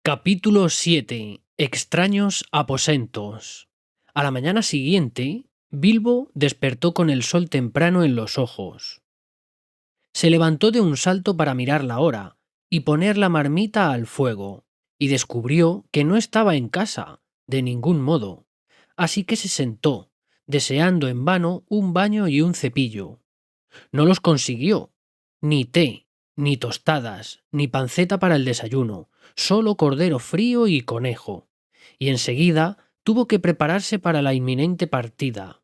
Capítulo 7. Extraños aposentos. A la mañana siguiente, Bilbo despertó con el sol temprano en los ojos. Se levantó de un salto para mirar la hora y poner la marmita al fuego, y descubrió que no estaba en casa, de ningún modo. Así que se sentó, deseando en vano un baño y un cepillo. No los consiguió. Ni té, ni tostadas, ni panceta para el desayuno, solo cordero frío y conejo. Y enseguida tuvo que prepararse para la inminente partida.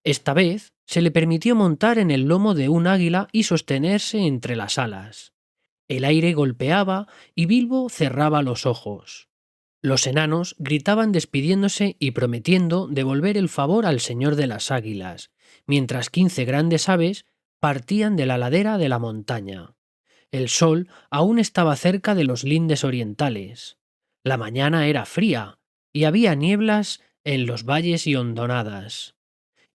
Esta vez se le permitió montar en el lomo de un águila y sostenerse entre las alas. El aire golpeaba y Bilbo cerraba los ojos. Los enanos gritaban despidiéndose y prometiendo devolver el favor al señor de las águilas, mientras 15 grandes aves partían de la ladera de la montaña. El sol aún estaba cerca de los lindes orientales. La mañana era fría y había nieblas en los valles y hondonadas,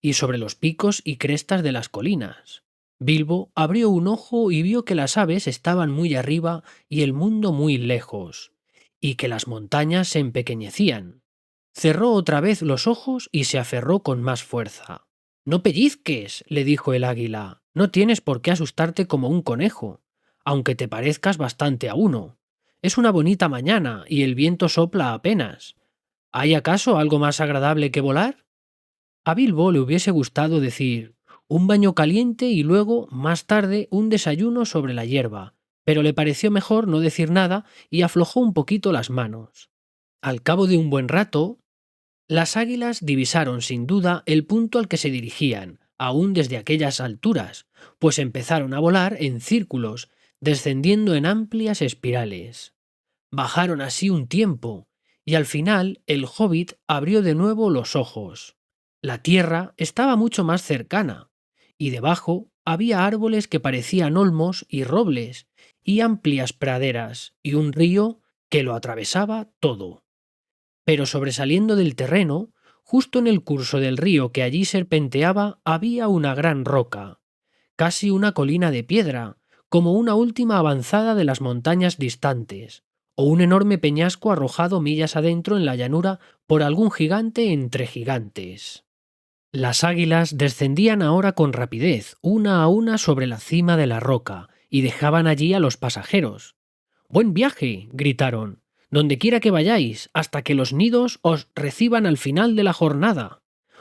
y sobre los picos y crestas de las colinas. Bilbo abrió un ojo y vio que las aves estaban muy arriba y el mundo muy lejos, y que las montañas se empequeñecían. Cerró otra vez los ojos y se aferró con más fuerza. «No pellizques», le dijo el águila, «no tienes por qué asustarte como un conejo, aunque te parezcas bastante a uno. Es una bonita mañana y el viento sopla apenas. ¿Hay acaso algo más agradable que volar?» A Bilbo le hubiese gustado decir un baño caliente y luego, más tarde, un desayuno sobre la hierba, pero le pareció mejor no decir nada y aflojó un poquito las manos. Al cabo de un buen rato, las águilas divisaron sin duda el punto al que se dirigían, aún desde aquellas alturas, pues empezaron a volar en círculos, descendiendo en amplias espirales. Bajaron así un tiempo, y al final el hobbit abrió de nuevo los ojos. La tierra estaba mucho más cercana, y debajo había árboles que parecían olmos y robles, y amplias praderas, y un río que lo atravesaba todo. Pero sobresaliendo del terreno, justo en el curso del río que allí serpenteaba, había una gran roca, casi una colina de piedra, como una última avanzada de las montañas distantes, o un enorme peñasco arrojado millas adentro en la llanura por algún gigante entre gigantes. Las águilas descendían ahora con rapidez, una a una sobre la cima de la roca, y dejaban allí a los pasajeros. «¡Buen viaje!», gritaron, «donde quiera que vayáis, hasta que los nidos os reciban al final de la jornada».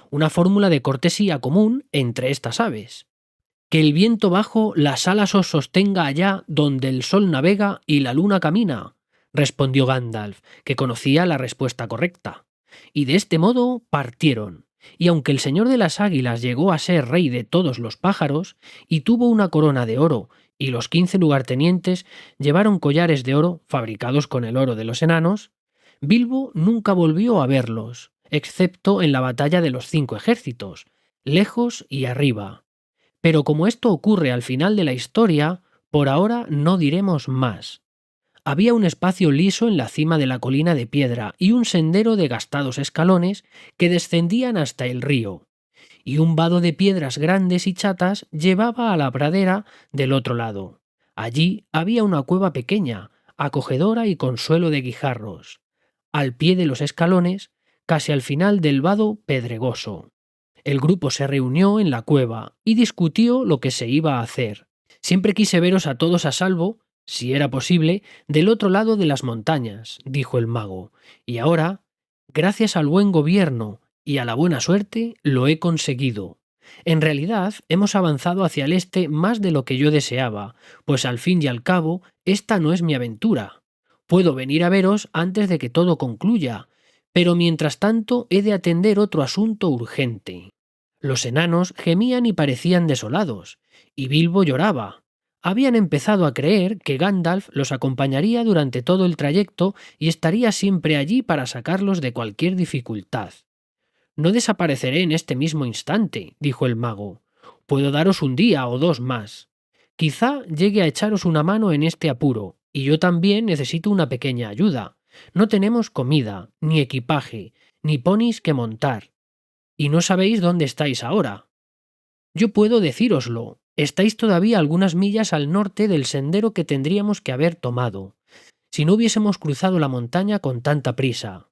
Una fórmula de cortesía común entre estas aves. «Que el viento bajo las alas os sostenga allá donde el sol navega y la luna camina», respondió Gandalf, que conocía la respuesta correcta. Y de este modo partieron. Y aunque el señor de las águilas llegó a ser rey de todos los pájaros, y tuvo una corona de oro, y los 15 lugartenientes llevaron collares de oro fabricados con el oro de los enanos, Bilbo nunca volvió a verlos, excepto en la batalla de los 5 ejércitos, lejos y arriba. Pero como esto ocurre al final de la historia, por ahora no diremos más. Había un espacio liso en la cima de la colina de piedra y un sendero de gastados escalones que descendían hasta el río, y un vado de piedras grandes y chatas llevaba a la pradera del otro lado. Allí había una cueva pequeña, acogedora y con suelo de guijarros. Al pie de los escalones, casi al final del vado pedregoso. El grupo se reunió en la cueva y discutió lo que se iba a hacer. «Siempre quise veros a todos a salvo, si era posible, del otro lado de las montañas», dijo el mago, «y ahora, gracias al buen gobierno y a la buena suerte, lo he conseguido. En realidad, hemos avanzado hacia el este más de lo que yo deseaba, pues al fin y al cabo, esta no es mi aventura. Puedo venir a veros antes de que todo concluya, pero mientras tanto he de atender otro asunto urgente». Los enanos gemían y parecían desolados, y Bilbo lloraba. Habían empezado a creer que Gandalf los acompañaría durante todo el trayecto y estaría siempre allí para sacarlos de cualquier dificultad. «No desapareceré en este mismo instante», dijo el mago. «Puedo daros un día o 2 más. Quizá llegue a echaros una mano en este apuro, y yo también necesito una pequeña ayuda. No tenemos comida, ni equipaje, ni ponis que montar. Y no sabéis dónde estáis ahora. Yo puedo decíroslo. Estáis todavía algunas millas al norte del sendero que tendríamos que haber tomado. si no hubiésemos cruzado la montaña con tanta prisa.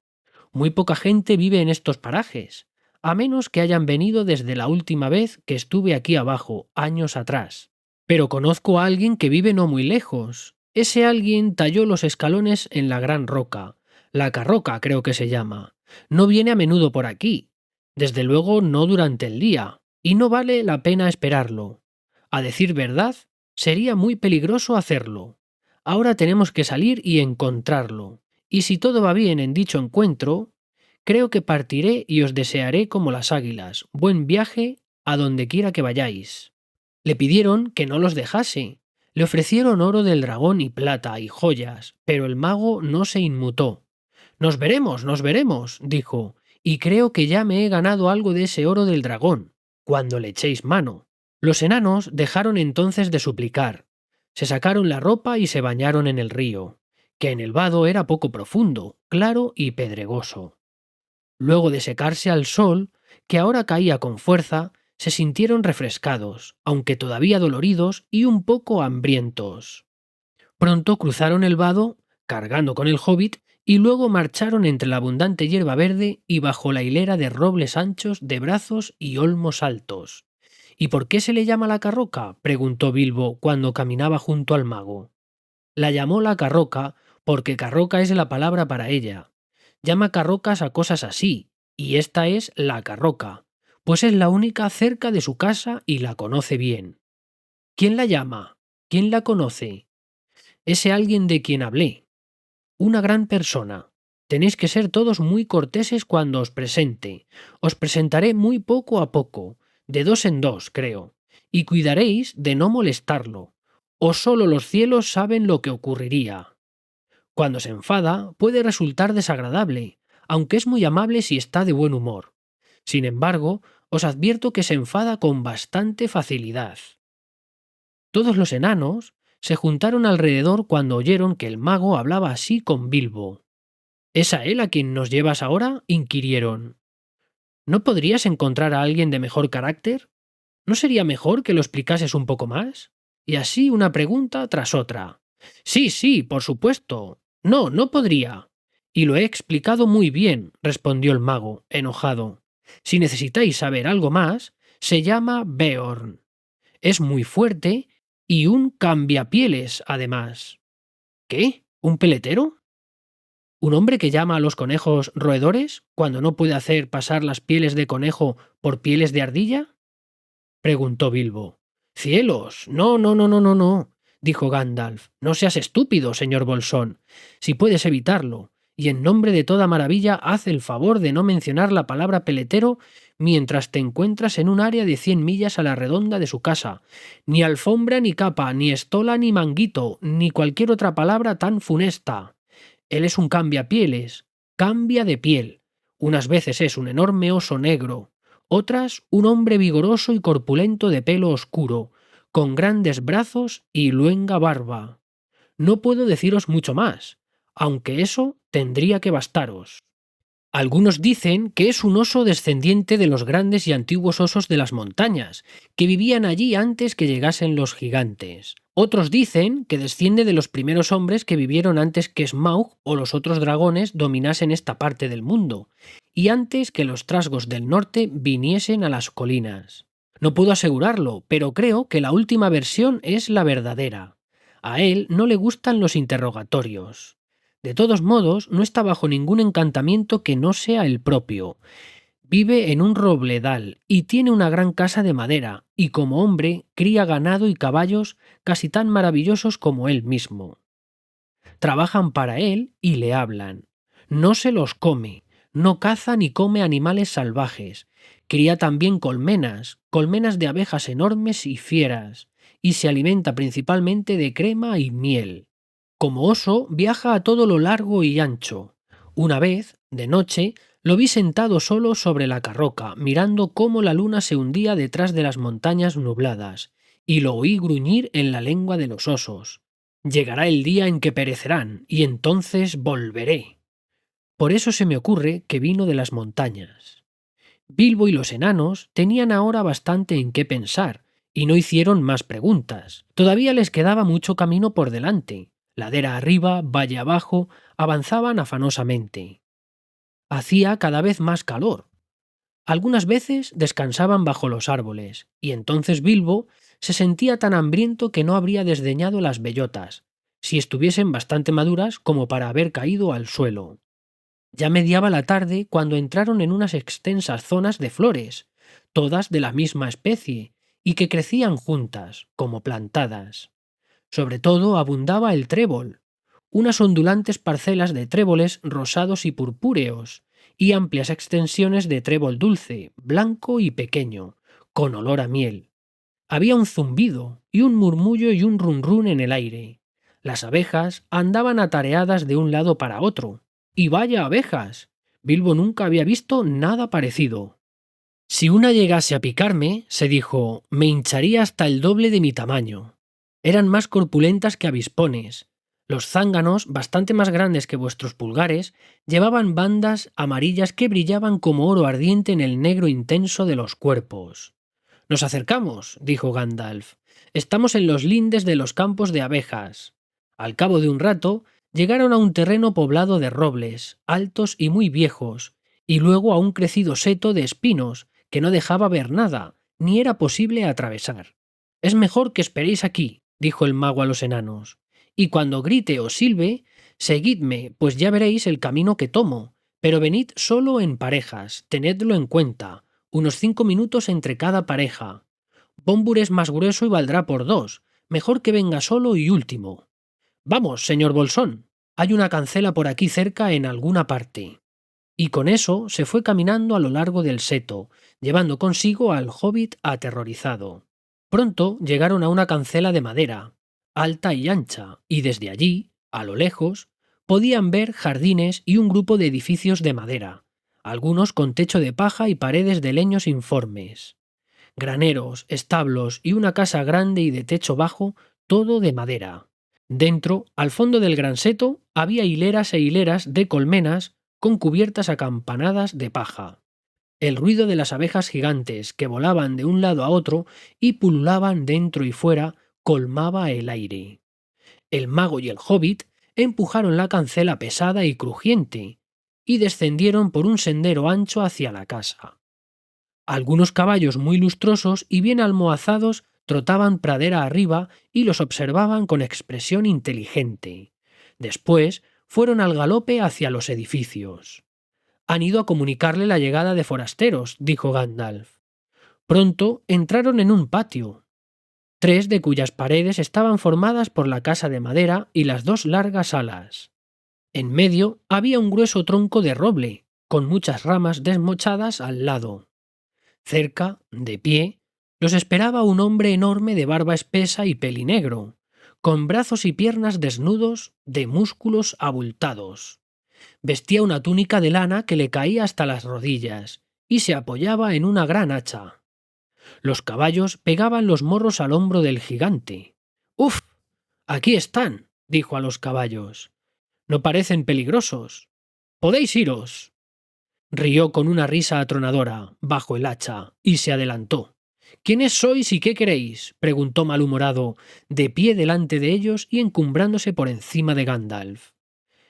Muy poca gente vive en estos parajes, a menos que hayan venido desde la última vez que estuve aquí abajo, años atrás. Pero conozco a alguien que vive no muy lejos. Ese alguien talló los escalones en la gran roca. La Carroca creo que se llama. No viene a menudo por aquí. Desde luego no durante el día. Y no vale la pena esperarlo. A decir verdad, sería muy peligroso hacerlo. Ahora tenemos que salir y encontrarlo. Y si todo va bien en dicho encuentro, creo que partiré y os desearé como las águilas. Buen viaje a donde quiera que vayáis. Le pidieron que no los dejase. Le ofrecieron oro del dragón y plata y joyas, pero el mago no se inmutó. nos veremos, dijo, y creo que ya me he ganado algo de ese oro del dragón, cuando le echéis mano. Los enanos dejaron entonces de suplicar. Se sacaron la ropa y se bañaron en el río, que en el vado era poco profundo, claro y pedregoso. Luego de secarse al sol, que ahora caía con fuerza, se sintieron refrescados, aunque todavía doloridos y un poco hambrientos. Pronto cruzaron el vado, cargando con el hobbit, y luego marcharon entre la abundante hierba verde y bajo la hilera de robles anchos de brazos y olmos altos. ¿Y por qué se le llama la Carroca?, preguntó Bilbo cuando caminaba junto al mago. La llamó la Carroca porque Carroca es la palabra para ella. Llama carrocas a cosas así, y esta es la Carroca, pues es la única cerca de su casa y la conoce bien. ¿Quién la llama? ¿Quién la conoce? Ese alguien de quien hablé. Una gran persona. Tenéis que ser todos muy corteses cuando os presente. Os presentaré muy poco a poco, de dos en dos, creo, y cuidaréis de no molestarlo, o solo los cielos saben lo que ocurriría. Cuando se enfada puede resultar desagradable, aunque es muy amable si está de buen humor. Sin embargo, os advierto que se enfada con bastante facilidad. Todos los enanos se juntaron alrededor cuando oyeron que el mago hablaba así con Bilbo. ¿Es a él a quien nos llevas ahora?, inquirieron. ¿No podrías encontrar a alguien de mejor carácter? ¿No sería mejor que lo explicases un poco más? Y así una pregunta tras otra. Sí, sí, por supuesto. No, no podría. Y lo he explicado muy bien, respondió el mago, enojado. Si necesitáis saber algo más, se llama Beorn. Es muy fuerte y un cambiapieles, además. ¿Qué? ¿Un peletero? ¿Un hombre que llama a los conejos roedores cuando no puede hacer pasar las pieles de conejo por pieles de ardilla? Preguntó Bilbo. ¡Cielos! No, no, no, no, no, no, dijo Gandalf. No seas estúpido, señor Bolsón. Si puedes evitarlo, y en nombre de toda maravilla haz el favor de no mencionar la palabra peletero mientras te encuentras en un área de 100 millas a la redonda de su casa. Ni alfombra, ni capa, ni estola, ni manguito, ni cualquier otra palabra tan funesta. Él es un cambiapieles, cambia de piel. Unas veces es un enorme oso negro, otras un hombre vigoroso y corpulento de pelo oscuro, con grandes brazos y luenga barba. No puedo deciros mucho más, aunque eso tendría que bastaros. Algunos dicen que es un oso descendiente de los grandes y antiguos osos de las montañas, que vivían allí antes que llegasen los gigantes. Otros dicen que desciende de los primeros hombres que vivieron antes que Smaug o los otros dragones dominasen esta parte del mundo, y antes que los trasgos del norte viniesen a las colinas. No puedo asegurarlo, pero creo que la última versión es la verdadera. A él no le gustan los interrogatorios. De todos modos, no está bajo ningún encantamiento que no sea el propio. Vive en un robledal y tiene una gran casa de madera, y como hombre cría ganado y caballos casi tan maravillosos como él mismo. Trabajan para él y le hablan. No se los come, no caza ni come animales salvajes. Cría también colmenas, colmenas de abejas enormes y fieras, y se alimenta principalmente de crema y miel. Como oso, viaja a todo lo largo y ancho. Una vez, de noche, lo vi sentado solo sobre la carroca, mirando cómo la luna se hundía detrás de las montañas nubladas, y lo oí gruñir en la lengua de los osos. Llegará el día en que perecerán, y entonces volveré. Por eso se me ocurre que vino de las montañas. Bilbo y los enanos tenían ahora bastante en qué pensar, y no hicieron más preguntas. Todavía les quedaba mucho camino por delante. Ladera arriba, valle abajo, avanzaban afanosamente. Hacía cada vez más calor. Algunas veces descansaban bajo los árboles, y entonces Bilbo se sentía tan hambriento que no habría desdeñado las bellotas, si estuviesen bastante maduras como para haber caído al suelo. Ya mediaba la tarde cuando entraron en unas extensas zonas de flores, todas de la misma especie, y que crecían juntas, como plantadas. Sobre todo abundaba el trébol, unas ondulantes parcelas de tréboles rosados y purpúreos, y amplias extensiones de trébol dulce, blanco y pequeño, con olor a miel. Había un zumbido y un murmullo y un runrún en el aire. Las abejas andaban atareadas de un lado para otro. ¡Y vaya abejas! Bilbo nunca había visto nada parecido. Si una llegase a picarme, se dijo, me hincharía hasta el doble de mi tamaño. Eran más corpulentas que avispones. Los zánganos, bastante más grandes que vuestros pulgares, llevaban bandas amarillas que brillaban como oro ardiente en el negro intenso de los cuerpos. Nos acercamos, dijo Gandalf. Estamos en los lindes de los campos de abejas. Al cabo de un rato, llegaron a un terreno poblado de robles, altos y muy viejos, y luego a un crecido seto de espinos, que no dejaba ver nada, ni era posible atravesar. Es mejor que esperéis aquí, dijo el mago a los enanos, y cuando grite o silbe, seguidme, pues ya veréis el camino que tomo, pero venid solo en parejas, tenedlo en cuenta, unos 5 minutos entre cada pareja. Bombur es más grueso y valdrá por 2, mejor que venga solo y último. Vamos, señor Bolsón, hay una cancela por aquí cerca en alguna parte. Y con eso se fue caminando a lo largo del seto, llevando consigo al hobbit aterrorizado. Pronto llegaron a una cancela de madera, alta y ancha, y desde allí, a lo lejos, podían ver jardines y un grupo de edificios de madera, algunos con techo de paja y paredes de leños informes. Graneros, establos y una casa grande y de techo bajo, todo de madera. Dentro, al fondo del gran seto, había hileras e hileras de colmenas con cubiertas acampanadas de paja. El ruido de las abejas gigantes que volaban de un lado a otro y pululaban dentro y fuera colmaba el aire. El mago y el hobbit empujaron la cancela pesada y crujiente y descendieron por un sendero ancho hacia la casa. Algunos caballos muy lustrosos y bien almohazados trotaban pradera arriba y los observaban con expresión inteligente. Después fueron al galope hacia los edificios. Han ido a comunicarle la llegada de forasteros, dijo Gandalf. Pronto entraron en un patio, 3 de cuyas paredes estaban formadas por la casa de madera y las 2 largas salas. En medio había un grueso tronco de roble, con muchas ramas desmochadas al lado. Cerca, de pie, los esperaba un hombre enorme de barba espesa y pelinegro, con brazos y piernas desnudos, de músculos abultados. Vestía una túnica de lana que le caía hasta las rodillas, y se apoyaba en una gran hacha. Los caballos pegaban los morros al hombro del gigante. «¡Uf! Aquí están», dijo a los caballos. «No parecen peligrosos. Podéis iros». Rió con una risa atronadora, bajo el hacha, y se adelantó. «¿Quiénes sois y qué queréis?», preguntó malhumorado, de pie delante de ellos y encumbrándose por encima de Gandalf.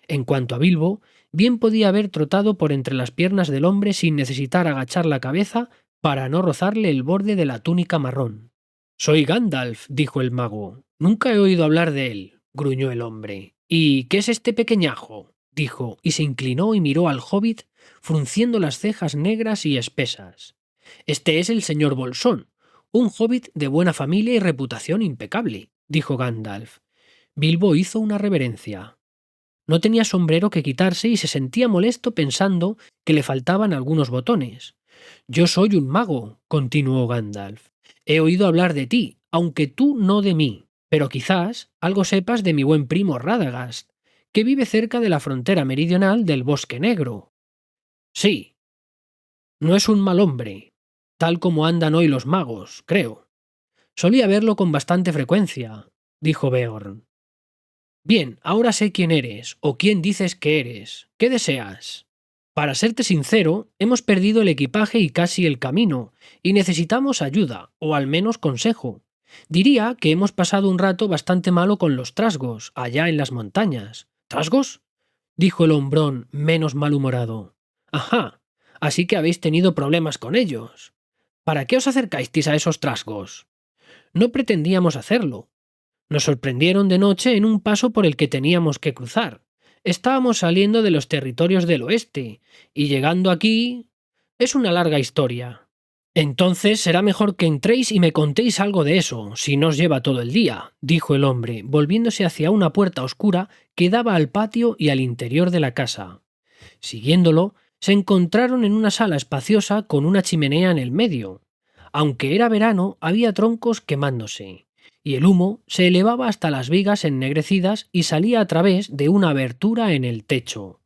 En cuanto a Bilbo, bien podía haber trotado por entre las piernas del hombre sin necesitar agachar la cabeza para no rozarle el borde de la túnica marrón. «Soy Gandalf», dijo el mago. «Nunca he oído hablar de él», gruñó el hombre. «¿Y qué es este pequeñajo?», dijo, y se inclinó y miró al hobbit, frunciendo las cejas negras y espesas. «Este es el señor Bolsón, un hobbit de buena familia y reputación impecable», dijo Gandalf. Bilbo hizo una reverencia. No tenía sombrero que quitarse y se sentía molesto pensando que le faltaban algunos botones. «Yo soy un mago», continuó Gandalf. «He oído hablar de ti, aunque tú no de mí, pero quizás algo sepas de mi buen primo Radagast, que vive cerca de la frontera meridional del Bosque Negro». «Sí, no es un mal hombre, tal como andan hoy los magos, creo. Solía verlo con bastante frecuencia», dijo Beorn. «Bien, ahora sé quién eres, o quién dices que eres. ¿Qué deseas?» «Para serte sincero, hemos perdido el equipaje y casi el camino, y necesitamos ayuda, o al menos consejo. Diría que hemos pasado un rato bastante malo con los trasgos, allá en las montañas. ¿Trasgos? Dijo el hombrón menos malhumorado. Ajá, así que habéis tenido problemas con ellos. ¿Para qué os acercasteis a esos trasgos? No pretendíamos hacerlo. Nos sorprendieron de noche en un paso por el que teníamos que cruzar. Estábamos saliendo de los territorios del oeste, y llegando aquí... Es una larga historia. Entonces será mejor que entréis y me contéis algo de eso, si no os lleva todo el día, dijo el hombre, volviéndose hacia una puerta oscura que daba al patio y al interior de la casa. Siguiéndolo, se encontraron en una sala espaciosa con una chimenea en el medio. Aunque era verano, había troncos quemándose, y el humo se elevaba hasta las vigas ennegrecidas y salía a través de una abertura en el techo.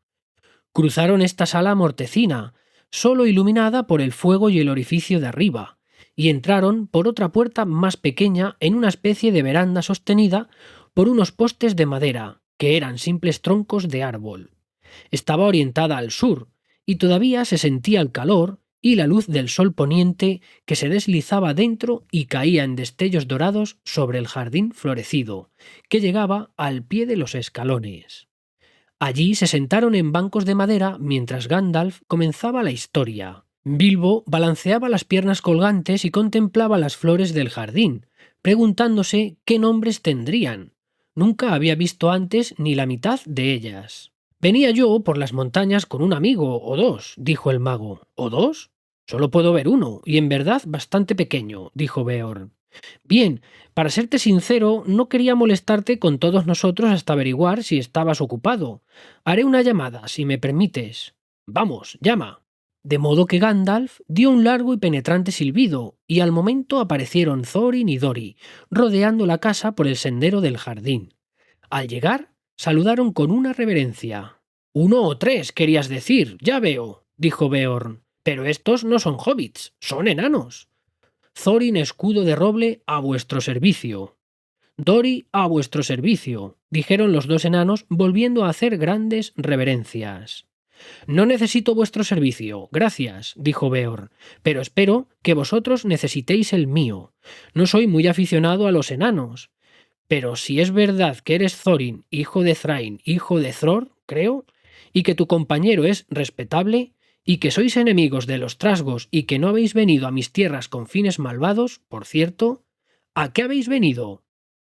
Cruzaron esta sala mortecina, solo iluminada por el fuego y el orificio de arriba, y entraron por otra puerta más pequeña en una especie de veranda sostenida por unos postes de madera, que eran simples troncos de árbol. Estaba orientada al sur, y todavía se sentía el calor y la luz del sol poniente que se deslizaba dentro y caía en destellos dorados sobre el jardín florecido, que llegaba al pie de los escalones. Allí se sentaron en bancos de madera mientras Gandalf comenzaba la historia. Bilbo balanceaba las piernas colgantes y contemplaba las flores del jardín, preguntándose qué nombres tendrían. Nunca había visto antes ni la mitad de ellas. Venía yo por las montañas con un amigo o dos, dijo el mago. ¿O dos? Solo puedo ver uno, y en verdad bastante pequeño, dijo Beorn. Bien, para serte sincero, no quería molestarte con todos nosotros hasta averiguar si estabas ocupado. Haré una llamada, si me permites. Vamos, llama. De modo que Gandalf dio un largo y penetrante silbido, y al momento aparecieron Thorin y Dori, rodeando la casa por el sendero del jardín. Al llegar, saludaron con una reverencia. «Uno o tres, querías decir, ya veo», dijo Beorn. «Pero estos no son hobbits, son enanos». Thorin escudo de roble a vuestro servicio. Dori a vuestro servicio, dijeron los dos enanos volviendo a hacer grandes reverencias. No necesito vuestro servicio, gracias, dijo Beorn, pero espero que vosotros necesitéis el mío. No soy muy aficionado a los enanos. Pero si es verdad que eres Thorin, hijo de Thrain, hijo de Thror, creo, y que tu compañero es respetable, y que sois enemigos de los trasgos y que no habéis venido a mis tierras con fines malvados, por cierto, ¿a qué habéis venido?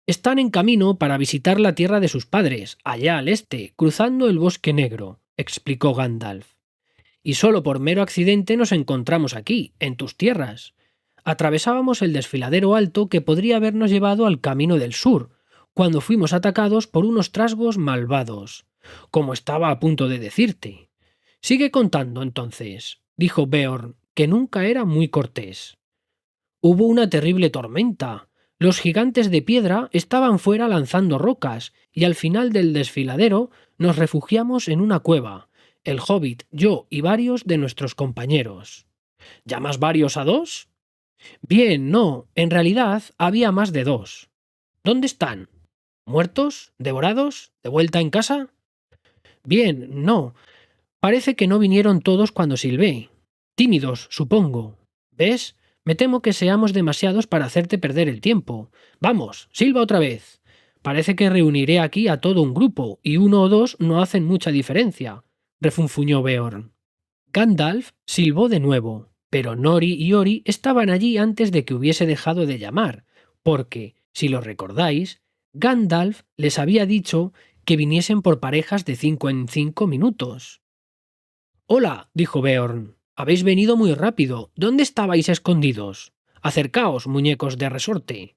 Están en camino para visitar la tierra de sus padres, allá al este, cruzando el bosque negro, explicó Gandalf. Y solo por mero accidente nos encontramos aquí, en tus tierras. Atravesábamos el desfiladero alto que podría habernos llevado al camino del sur, cuando fuimos atacados por unos trasgos malvados, como estaba a punto de decirte. Sigue contando entonces, dijo Beorn, que nunca era muy cortés. Hubo una terrible tormenta. Los gigantes de piedra estaban fuera lanzando rocas, y al final del desfiladero nos refugiamos en una cueva, el hobbit, yo y varios de nuestros compañeros. ¿Llamas varios a dos? Bien, no, en realidad había más de dos. ¿Dónde están? ¿Muertos? ¿Devorados? ¿De vuelta en casa? Bien, no. Parece que no vinieron todos cuando silbé. Tímidos, supongo. ¿Ves? Me temo que seamos demasiados para hacerte perder el tiempo. Vamos, silba otra vez. Parece que reuniré aquí a todo un grupo, y uno o dos no hacen mucha diferencia, refunfuñó Beorn. Gandalf silbó de nuevo, pero Nori y Ori estaban allí antes de que hubiese dejado de llamar, porque, si lo recordáis, Gandalf les había dicho que viniesen por parejas de 5 en 5 minutos. «Hola», dijo Beorn. «Habéis venido muy rápido. ¿Dónde estabais escondidos? Acercaos, muñecos de resorte».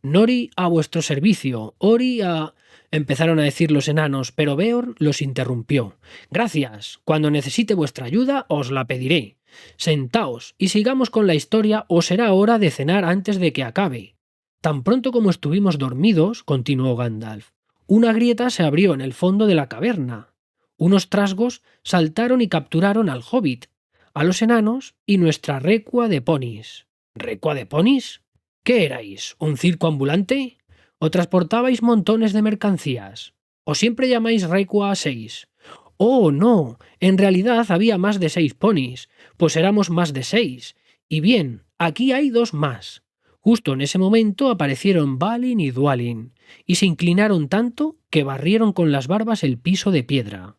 «Nori a vuestro servicio, Ori a...» empezaron a decir los enanos, pero Beorn los interrumpió. «Gracias. Cuando necesite vuestra ayuda os la pediré. Sentaos y sigamos con la historia o será hora de cenar antes de que acabe». Tan pronto como estuvimos dormidos, continuó Gandalf, una grieta se abrió en el fondo de la caverna. Unos trasgos saltaron y capturaron al hobbit, a los enanos y nuestra recua de ponis. ¿Recua de ponis? ¿Qué erais? ¿Un circo ambulante? ¿O transportabais montones de mercancías? ¿O siempre llamáis recua a 6? Oh, no, en realidad había más de 6 ponis, pues éramos más de 6. Y bien, aquí hay 2 más. Justo en ese momento aparecieron Balin y Dwalin, y se inclinaron tanto que barrieron con las barbas el piso de piedra.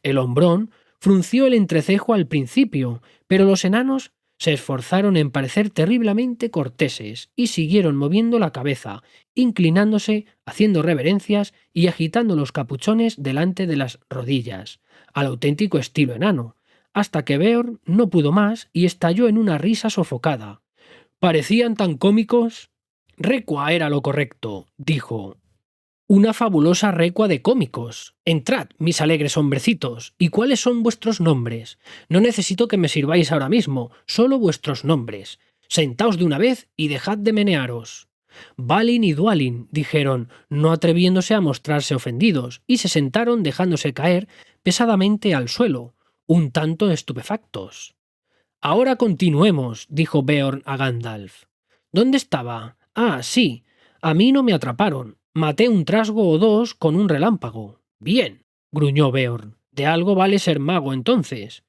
El hombrón frunció el entrecejo al principio, pero los enanos se esforzaron en parecer terriblemente corteses y siguieron moviendo la cabeza, inclinándose, haciendo reverencias y agitando los capuchones delante de las rodillas, al auténtico estilo enano, hasta que Beorn no pudo más y estalló en una risa sofocada. ¿Parecían tan cómicos? Recua era lo correcto, dijo. Una fabulosa recua de cómicos. Entrad, mis alegres hombrecitos. ¿Y cuáles son vuestros nombres? No necesito que me sirváis ahora mismo, solo vuestros nombres. Sentaos de una vez y dejad de menearos. Balin y Dwalin, dijeron, no atreviéndose a mostrarse ofendidos, y se sentaron dejándose caer pesadamente al suelo, un tanto estupefactos. Ahora continuemos, dijo Beorn a Gandalf. ¿Dónde estaba? Ah, sí. A mí no me atraparon. Maté un trasgo o dos con un relámpago. Bien, gruñó Beorn. De algo vale ser mago entonces.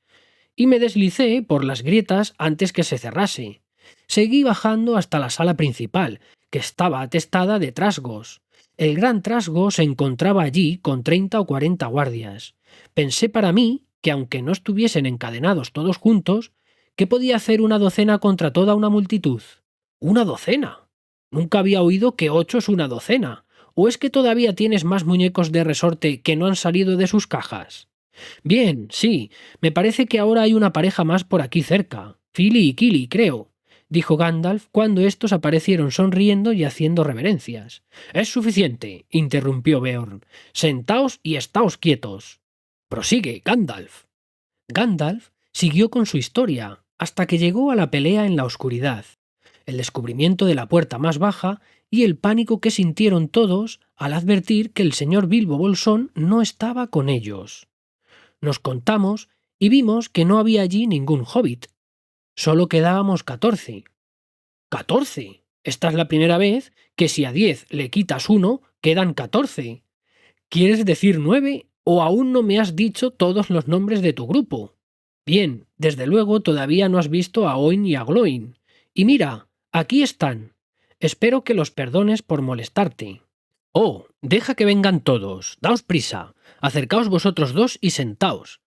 Y me deslicé por las grietas antes que se cerrase. Seguí bajando hasta la sala principal, que estaba atestada de trasgos. El gran trasgo se encontraba allí con 30 o 40 guardias. Pensé para mí que aunque no estuviesen encadenados todos juntos, ¿qué podía hacer una docena contra toda una multitud? ¿Una docena? Nunca había oído que 8 es una docena. ¿O es que todavía tienes más muñecos de resorte que no han salido de sus cajas? Bien, sí, me parece que ahora hay una pareja más por aquí cerca. Fili y Kili, creo, dijo Gandalf cuando estos aparecieron sonriendo y haciendo reverencias. Es suficiente, interrumpió Beorn. Sentaos y estáos quietos. Prosigue, Gandalf. Gandalf siguió con su historia hasta que llegó a la pelea en la oscuridad, el descubrimiento de la puerta más baja y el pánico que sintieron todos al advertir que el señor Bilbo Bolsón no estaba con ellos. Nos contamos y vimos que no había allí ningún hobbit. Solo quedábamos 14. ¡14! Esta es la primera vez que si a 10 le quitas uno, quedan 14. ¿Quieres decir 9 o aún no me has dicho todos los nombres de tu grupo? Bien, desde luego todavía no has visto a Oin y a Gloin. Y mira, aquí están. Espero que los perdones por molestarte. Oh, deja que vengan todos. Daos prisa. Acercaos vosotros dos y sentaos.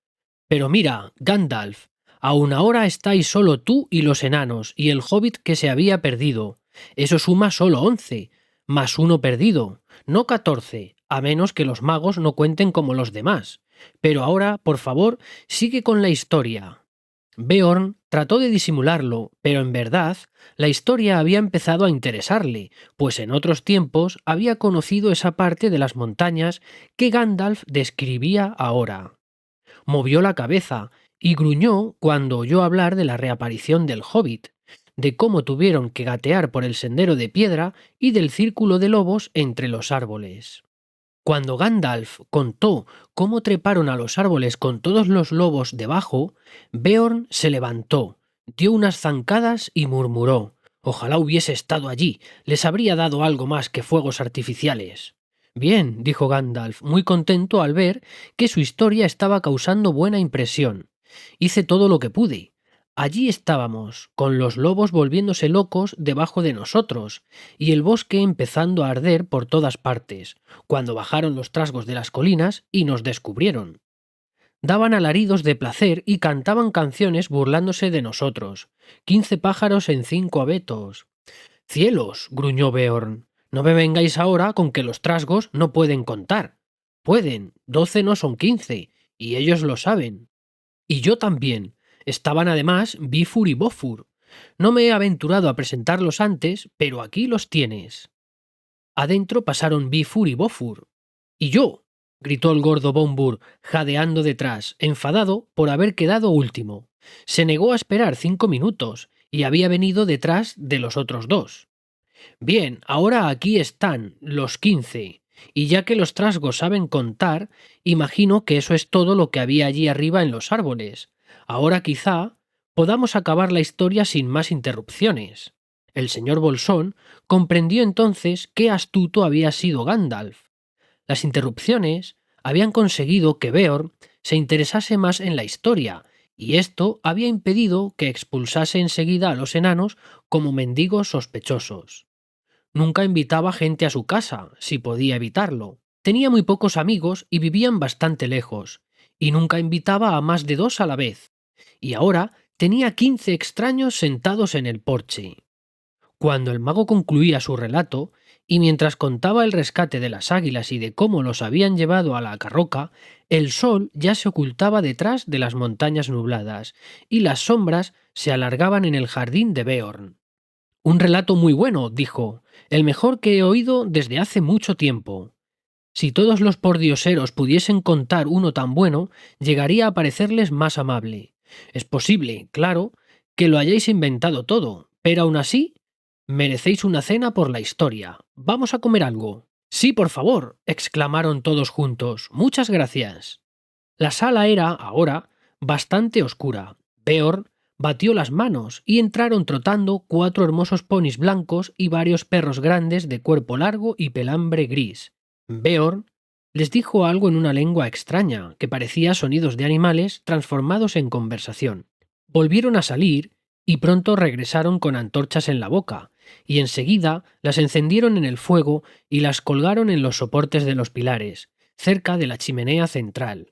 Pero mira, Gandalf, aún ahora estáis solo tú y los enanos y el hobbit que se había perdido. Eso suma solo 11, más uno perdido, no 14, a menos que los magos no cuenten como los demás. Pero ahora, por favor, sigue con la historia. Beorn trató de disimularlo, pero en verdad la historia había empezado a interesarle, pues en otros tiempos había conocido esa parte de las montañas que Gandalf describía ahora. Movió la cabeza y gruñó cuando oyó hablar de la reaparición del hobbit, de cómo tuvieron que gatear por el sendero de piedra y del círculo de lobos entre los árboles. Cuando Gandalf contó cómo treparon a los árboles con todos los lobos debajo, Beorn se levantó, dio unas zancadas y murmuró: «Ojalá hubiese estado allí, les habría dado algo más que fuegos artificiales». «Bien», dijo Gandalf, muy contento al ver que su historia estaba causando buena impresión. «Hice todo lo que pude. Allí estábamos, con los lobos volviéndose locos debajo de nosotros, y el bosque empezando a arder por todas partes, cuando bajaron los trasgos de las colinas y nos descubrieron. Daban alaridos de placer y cantaban canciones burlándose de nosotros. 15 pájaros en 5 abetos». «Cielos», gruñó Beorn, «no me vengáis ahora con que los trasgos no pueden contar. Pueden, 12 no son 15, y ellos lo saben. Y yo también. Estaban además Bifur y Bofur. No me he aventurado a presentarlos antes, pero aquí los tienes». Adentro pasaron Bifur y Bofur. «¿Y yo?», gritó el gordo Bombur, jadeando detrás, enfadado por haber quedado último. Se negó a esperar 5 minutos, y había venido detrás de los otros dos. «Bien, ahora aquí están, los 15. Y ya que los trasgos saben contar, imagino que eso es todo lo que había allí arriba en los árboles. Ahora quizá podamos acabar la historia sin más interrupciones». El señor Bolsón comprendió entonces qué astuto había sido Gandalf. Las interrupciones habían conseguido que Beorn se interesase más en la historia y esto había impedido que expulsase enseguida a los enanos como mendigos sospechosos. Nunca invitaba gente a su casa, si podía evitarlo. Tenía muy pocos amigos y vivían bastante lejos, y nunca invitaba a más de 2 a la vez. Y ahora tenía 15 extraños sentados en el porche. Cuando el mago concluía su relato, y mientras contaba el rescate de las águilas y de cómo los habían llevado a la carroca, el sol ya se ocultaba detrás de las montañas nubladas, y las sombras se alargaban en el jardín de Beorn. Un relato muy bueno, dijo, el mejor que he oído desde hace mucho tiempo. Si todos los pordioseros pudiesen contar uno tan bueno, llegaría a parecerles más amable. Es posible, claro, que lo hayáis inventado todo, pero aún así merecéis una cena por la historia. ¿Vamos a comer algo? Sí, por favor, exclamaron todos juntos. Muchas gracias. La sala era, ahora, bastante oscura. Beorn batió las manos y entraron trotando 4 hermosos ponis blancos y varios perros grandes de cuerpo largo y pelambre gris. Beorn les dijo algo en una lengua extraña, que parecía sonidos de animales transformados en conversación. Volvieron a salir y pronto regresaron con antorchas en la boca, y enseguida las encendieron en el fuego y las colgaron en los soportes de los pilares, cerca de la chimenea central.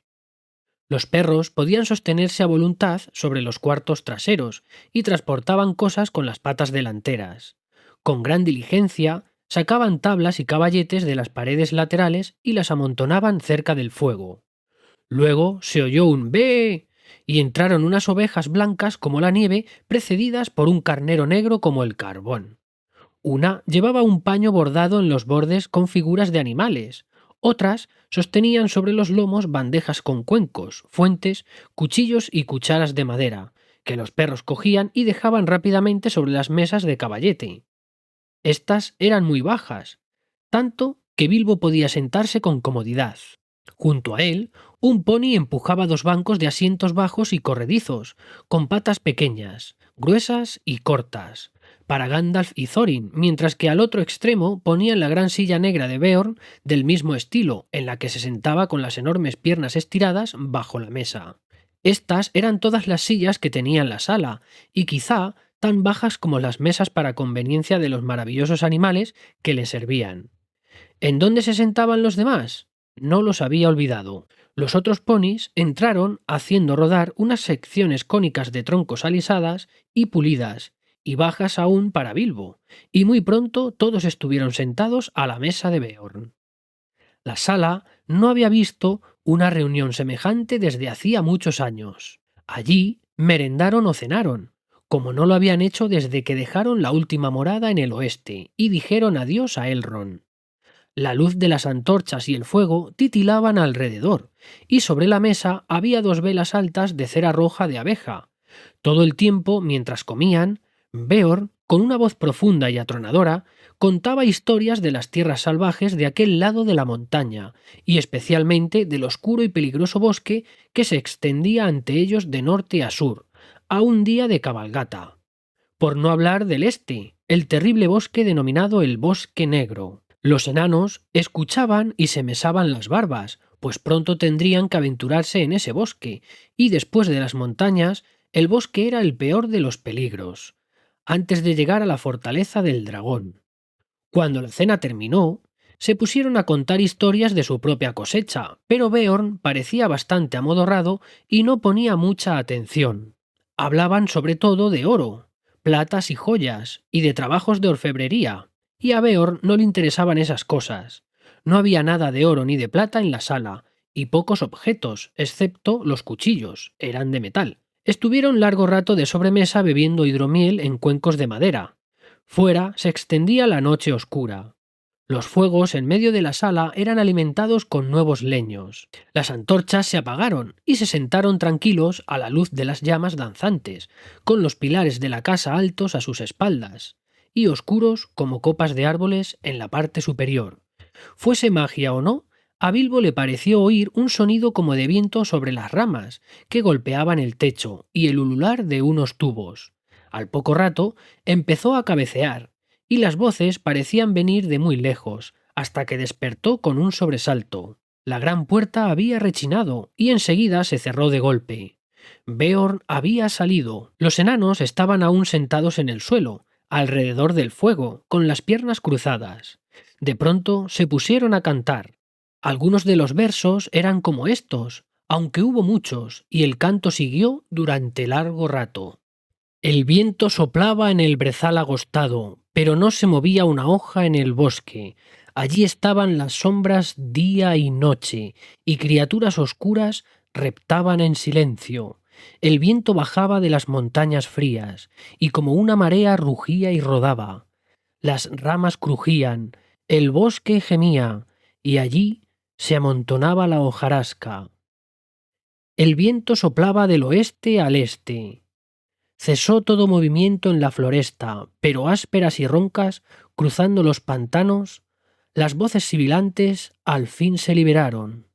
Los perros podían sostenerse a voluntad sobre los cuartos traseros y transportaban cosas con las patas delanteras. Con gran diligencia, sacaban tablas y caballetes de las paredes laterales y las amontonaban cerca del fuego. Luego se oyó un «¡Bé!» y entraron unas ovejas blancas como la nieve, precedidas por un carnero negro como el carbón. Una llevaba un paño bordado en los bordes con figuras de animales. Otras sostenían sobre los lomos bandejas con cuencos, fuentes, cuchillos y cucharas de madera, que los perros cogían y dejaban rápidamente sobre las mesas de caballete. Estas eran muy bajas, tanto que Bilbo podía sentarse con comodidad. Junto a él, un pony empujaba 2 bancos de asientos bajos y corredizos, con patas pequeñas, gruesas y cortas, para Gandalf y Thorin, mientras que al otro extremo ponían la gran silla negra de Beorn del mismo estilo, en la que se sentaba con las enormes piernas estiradas bajo la mesa. Estas eran todas las sillas que tenía en la sala, y quizá tan bajas como las mesas para conveniencia de los maravillosos animales que le servían. ¿En dónde se sentaban los demás? No los había olvidado. Los otros ponis entraron haciendo rodar unas secciones cónicas de troncos alisadas y pulidas, y bajas aún para Bilbo, y muy pronto todos estuvieron sentados a la mesa de Beorn. La sala no había visto una reunión semejante desde hacía muchos años. Allí merendaron o cenaron, como no lo habían hecho desde que dejaron la última morada en el oeste y dijeron adiós a Elrond. La luz de las antorchas y el fuego titilaban alrededor, y sobre la mesa había 2 velas altas de cera roja de abeja. Todo el tiempo, mientras comían, Beorn, con una voz profunda y atronadora, contaba historias de las tierras salvajes de aquel lado de la montaña, y especialmente del oscuro y peligroso bosque que se extendía ante ellos de norte a sur, a un día de cabalgata. Por no hablar del este, el terrible bosque denominado el Bosque Negro. Los enanos escuchaban y se mesaban las barbas, pues pronto tendrían que aventurarse en ese bosque, y después de las montañas, el bosque era el peor de los peligros, antes de llegar a la fortaleza del dragón. Cuando la cena terminó, se pusieron a contar historias de su propia cosecha, pero Beorn parecía bastante amodorrado y no ponía mucha atención. Hablaban sobre todo de oro, platas y joyas, y de trabajos de orfebrería, y a Beorn no le interesaban esas cosas. No había nada de oro ni de plata en la sala, y pocos objetos, excepto los cuchillos, eran de metal. Estuvieron largo rato de sobremesa bebiendo hidromiel en cuencos de madera. Fuera se extendía la noche oscura. Los fuegos en medio de la sala eran alimentados con nuevos leños. Las antorchas se apagaron y se sentaron tranquilos a la luz de las llamas danzantes, con los pilares de la casa altos a sus espaldas, y oscuros como copas de árboles en la parte superior. Fuese magia o no, a Bilbo le pareció oír un sonido como de viento sobre las ramas, que golpeaban el techo, y el ulular de unos tubos. Al poco rato empezó a cabecear, y las voces parecían venir de muy lejos, hasta que despertó con un sobresalto. La gran puerta había rechinado, y enseguida se cerró de golpe. Beorn había salido. Los enanos estaban aún sentados en el suelo, alrededor del fuego, con las piernas cruzadas. De pronto se pusieron a cantar. Algunos de los versos eran como estos, aunque hubo muchos, y el canto siguió durante largo rato. El viento soplaba en el brezal agostado, pero no se movía una hoja en el bosque. Allí estaban las sombras día y noche, y criaturas oscuras reptaban en silencio. El viento bajaba de las montañas frías, y como una marea rugía y rodaba. Las ramas crujían, el bosque gemía, y allí se amontonaba la hojarasca. El viento soplaba del oeste al este. Cesó todo movimiento en la floresta, pero ásperas y roncas, cruzando los pantanos, las voces sibilantes al fin se liberaron.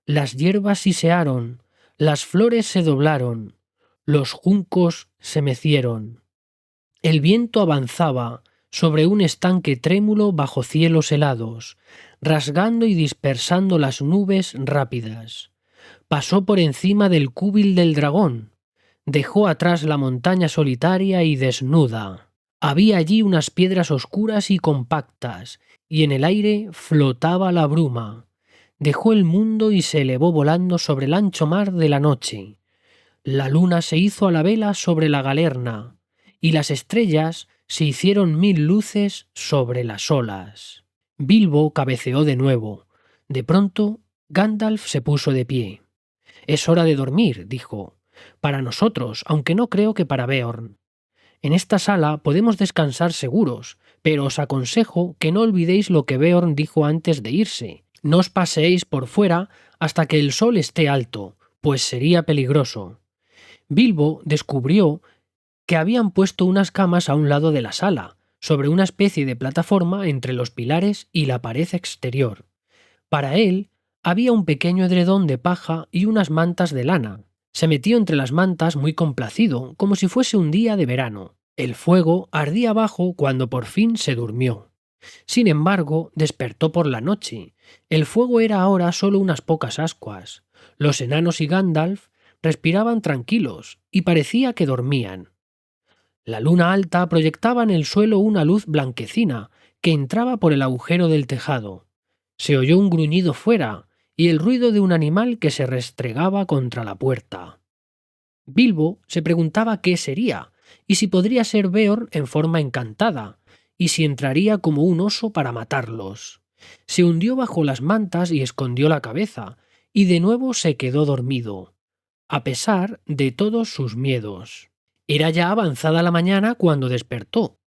Las hierbas sisearon, las flores se doblaron, los juncos se mecieron. El viento avanzaba sobre un estanque trémulo bajo cielos helados, rasgando y dispersando las nubes rápidas. Pasó por encima del cúbil del dragón, dejó atrás la montaña solitaria y desnuda. Había allí unas piedras oscuras y compactas, y en el aire flotaba la bruma. Dejó el mundo y se elevó volando sobre el ancho mar de la noche. La luna se hizo a la vela sobre la galerna, y las estrellas se hicieron mil luces sobre las olas. Bilbo cabeceó de nuevo. De pronto, Gandalf se puso de pie. «Es hora de dormir», dijo. «Para nosotros, aunque no creo que para Beorn. En esta sala podemos descansar seguros, pero os aconsejo que no olvidéis lo que Beorn dijo antes de irse. No os paseéis por fuera hasta que el sol esté alto, pues sería peligroso». Bilbo descubrió que habían puesto unas camas a un lado de la sala, sobre una especie de plataforma entre los pilares y la pared exterior. Para él, había un pequeño edredón de paja y unas mantas de lana. Se metió entre las mantas muy complacido, como si fuese un día de verano. El fuego ardía abajo cuando por fin se durmió. Sin embargo, despertó por la noche. El fuego era ahora solo unas pocas ascuas. Los enanos y Gandalf respiraban tranquilos y parecía que dormían. La luna alta proyectaba en el suelo una luz blanquecina que entraba por el agujero del tejado. Se oyó un gruñido fuera y el ruido de un animal que se restregaba contra la puerta. Bilbo se preguntaba qué sería, y si podría ser Beorn en forma encantada, y si entraría como un oso para matarlos. Se hundió bajo las mantas y escondió la cabeza, y de nuevo se quedó dormido, a pesar de todos sus miedos. Era ya avanzada la mañana cuando despertó.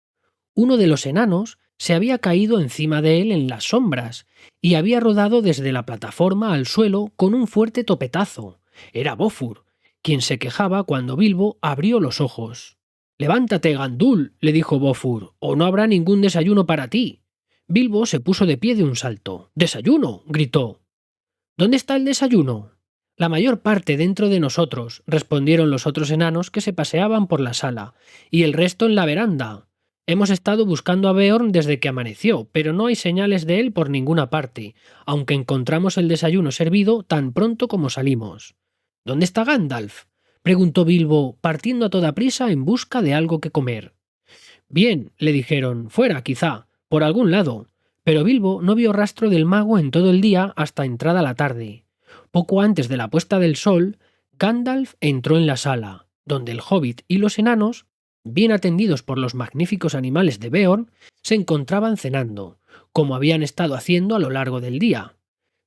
Uno de los enanos se había caído encima de él en las sombras y había rodado desde la plataforma al suelo con un fuerte topetazo. Era Bofur, quien se quejaba cuando Bilbo abrió los ojos. «Levántate, Gandul», le dijo Bofur, «o no habrá ningún desayuno para ti». Bilbo se puso de pie de un salto. «¡Desayuno!», gritó. «¿Dónde está el desayuno?» «La mayor parte dentro de nosotros», respondieron los otros enanos que se paseaban por la sala, «y el resto en la veranda. Hemos estado buscando a Beorn desde que amaneció, pero no hay señales de él por ninguna parte, aunque encontramos el desayuno servido tan pronto como salimos». «¿Dónde está Gandalf?», preguntó Bilbo, partiendo a toda prisa en busca de algo que comer. «Bien», le dijeron, «fuera, quizá, por algún lado». Pero Bilbo no vio rastro del mago en todo el día hasta entrada la tarde. Poco antes de la puesta del sol, Gandalf entró en la sala, donde el hobbit y los enanos, bien atendidos por los magníficos animales de Beorn, se encontraban cenando, como habían estado haciendo a lo largo del día.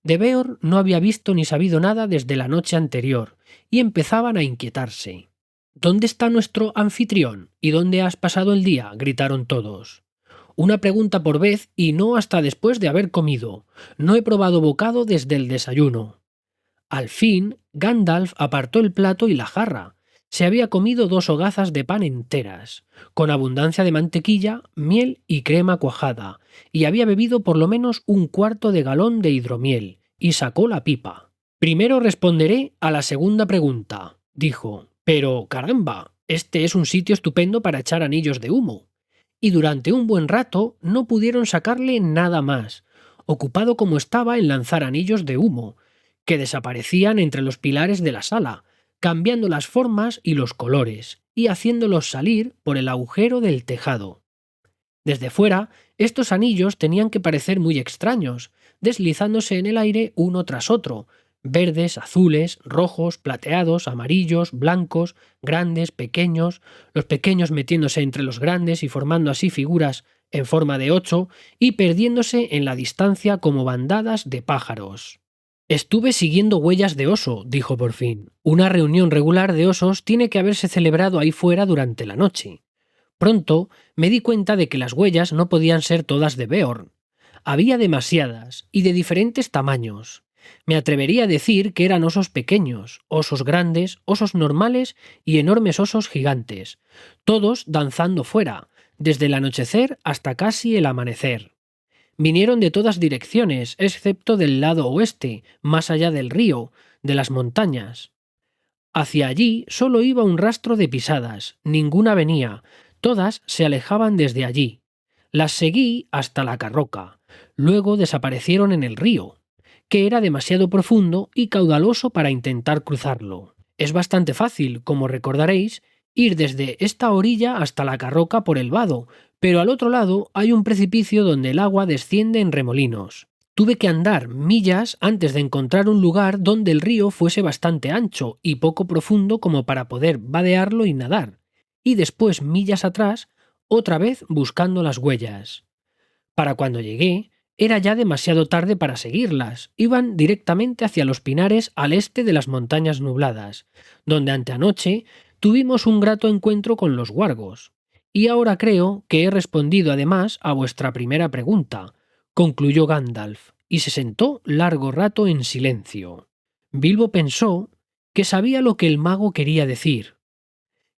De Beorn no había visto ni sabido nada desde la noche anterior, y empezaban a inquietarse. «¿Dónde está nuestro anfitrión? ¿Y dónde has pasado el día?», gritaron todos. «Una pregunta por vez y no hasta después de haber comido. No he probado bocado desde el desayuno». Al fin, Gandalf apartó el plato y la jarra. Se había comido 2 hogazas de pan enteras, con abundancia de mantequilla, miel y crema cuajada, y había bebido por lo menos 1/4 de galón de hidromiel, y sacó la pipa. «Primero responderé a la segunda pregunta», dijo. «Pero, caramba, este es un sitio estupendo para echar anillos de humo». Y durante un buen rato no pudieron sacarle nada más, ocupado como estaba en lanzar anillos de humo, que desaparecían entre los pilares de la sala, cambiando las formas y los colores, y haciéndolos salir por el agujero del tejado. Desde fuera, estos anillos tenían que parecer muy extraños, deslizándose en el aire uno tras otro, verdes, azules, rojos, plateados, amarillos, blancos, grandes, pequeños, los pequeños metiéndose entre los grandes y formando así figuras en forma de 8 y perdiéndose en la distancia como bandadas de pájaros. Estuve siguiendo huellas de oso, dijo por fin. Una reunión regular de osos tiene que haberse celebrado ahí fuera durante la noche. Pronto me di cuenta de que las huellas no podían ser todas de Beorn. Había demasiadas y de diferentes tamaños. Me atrevería a decir que eran osos pequeños, osos grandes, osos normales y enormes osos gigantes, todos danzando fuera, desde el anochecer hasta casi el amanecer. Vinieron de todas direcciones, excepto del lado oeste, más allá del río, de las montañas. Hacia allí solo iba un rastro de pisadas, ninguna venía, todas se alejaban desde allí. Las seguí hasta la carroca, luego desaparecieron en el río, que era demasiado profundo y caudaloso para intentar cruzarlo. Es bastante fácil, como recordaréis, ir desde esta orilla hasta la carroca por el vado, pero al otro lado hay un precipicio donde el agua desciende en remolinos. Tuve que andar millas antes de encontrar un lugar donde el río fuese bastante ancho y poco profundo como para poder vadearlo y nadar, y después millas atrás, otra vez buscando las huellas. Para cuando llegué, era ya demasiado tarde para seguirlas. Iban directamente hacia los pinares al este de las montañas nubladas, donde anteanoche tuvimos un grato encuentro con los huargos. Y ahora creo que he respondido además a vuestra primera pregunta, concluyó Gandalf, y se sentó largo rato en silencio. Bilbo pensó que sabía lo que el mago quería decir.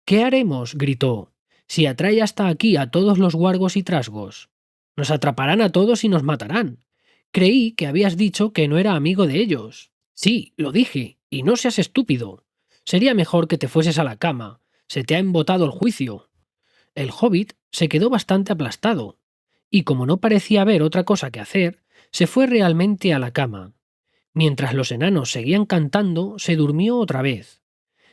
¿Qué haremos? Gritó. Si atrae hasta aquí a todos los huargos y trasgos. Nos atraparán a todos y nos matarán. Creí que habías dicho que no era amigo de ellos. Sí, lo dije, y no seas estúpido. Sería mejor que te fueses a la cama. Se te ha embotado el juicio. El hobbit se quedó bastante aplastado, y como no parecía haber otra cosa que hacer, se fue realmente a la cama. Mientras los enanos seguían cantando, se durmió otra vez,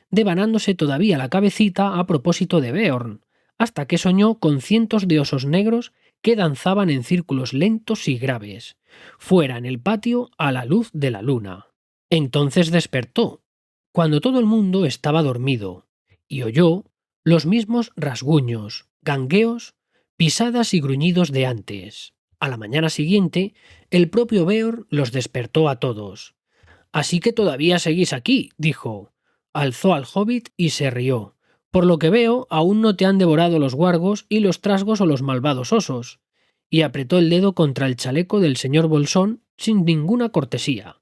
devanándose todavía la cabecita a propósito de Beorn, hasta que soñó con cientos de osos negros que danzaban en círculos lentos y graves, fuera en el patio a la luz de la luna. Entonces despertó, cuando todo el mundo estaba dormido, y oyó los mismos rasguños, gangueos, pisadas y gruñidos de antes. A la mañana siguiente, el propio Beorn los despertó a todos. «Así que todavía seguís aquí», dijo. Alzó al hobbit y se rió. «Por lo que veo, aún no te han devorado los guargos y los trasgos o los malvados osos». Y apretó el dedo contra el chaleco del señor Bolsón sin ninguna cortesía.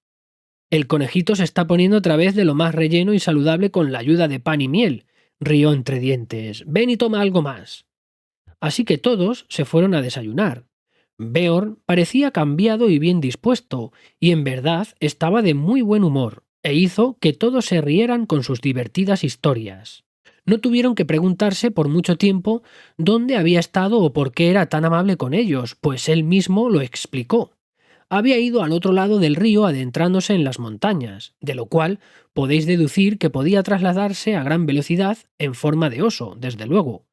«El conejito se está poniendo otra vez de lo más relleno y saludable con la ayuda de pan y miel», rió entre dientes. «Ven y toma algo más». Así que todos se fueron a desayunar. Beorn parecía cambiado y bien dispuesto, y en verdad estaba de muy buen humor, e hizo que todos se rieran con sus divertidas historias. No tuvieron que preguntarse por mucho tiempo dónde había estado o por qué era tan amable con ellos, pues él mismo lo explicó. Había ido al otro lado del río adentrándose en las montañas, de lo cual podéis deducir que podía trasladarse a gran velocidad en forma de oso, desde luego.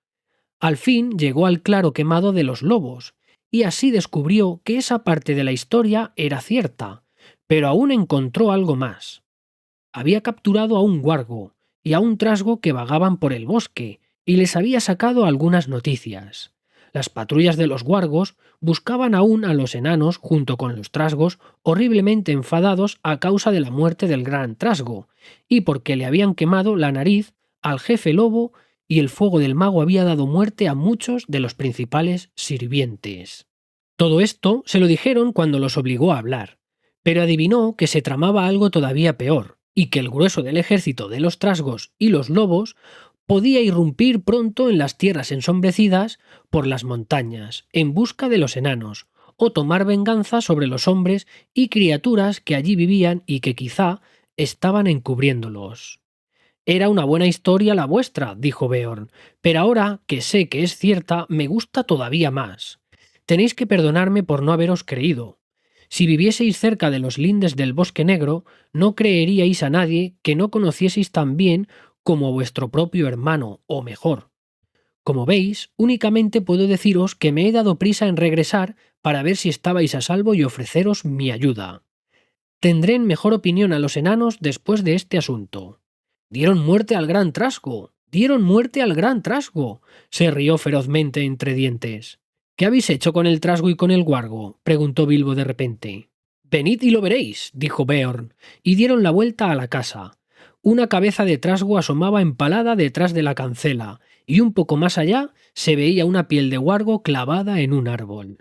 Al fin llegó al claro quemado de los lobos, y así descubrió que esa parte de la historia era cierta, pero aún encontró algo más. Había capturado a un huargo y a un trasgo que vagaban por el bosque, y les había sacado algunas noticias. Las patrullas de los huargos buscaban aún a los enanos junto con los trasgos horriblemente enfadados a causa de la muerte del gran trasgo, y porque le habían quemado la nariz al jefe lobo y el fuego del mago había dado muerte a muchos de los principales sirvientes. Todo esto se lo dijeron cuando los obligó a hablar, pero adivinó que se tramaba algo todavía peor, y que el grueso del ejército de los trasgos y los lobos podía irrumpir pronto en las tierras ensombrecidas por las montañas, en busca de los enanos, o tomar venganza sobre los hombres y criaturas que allí vivían y que quizá estaban encubriéndolos. «Era una buena historia la vuestra», dijo Beorn, «pero ahora que sé que es cierta, me gusta todavía más. Tenéis que perdonarme por no haberos creído. Si vivieseis cerca de los lindes del Bosque Negro, no creeríais a nadie que no conocieseis tan bien como vuestro propio hermano, o mejor. Como veis, únicamente puedo deciros que me he dado prisa en regresar para ver si estabais a salvo y ofreceros mi ayuda. Tendré en mejor opinión a los enanos después de este asunto. Dieron muerte al gran trasgo. Dieron muerte al gran trasgo. Se rió ferozmente entre dientes. ¿Qué habéis hecho con el trasgo y con el guargo? Preguntó Bilbo de repente. Venid y lo veréis, dijo Beorn, y dieron la vuelta a la casa. Una cabeza de trasgo asomaba empalada detrás de la cancela, y un poco más allá se veía una piel de guargo clavada en un árbol.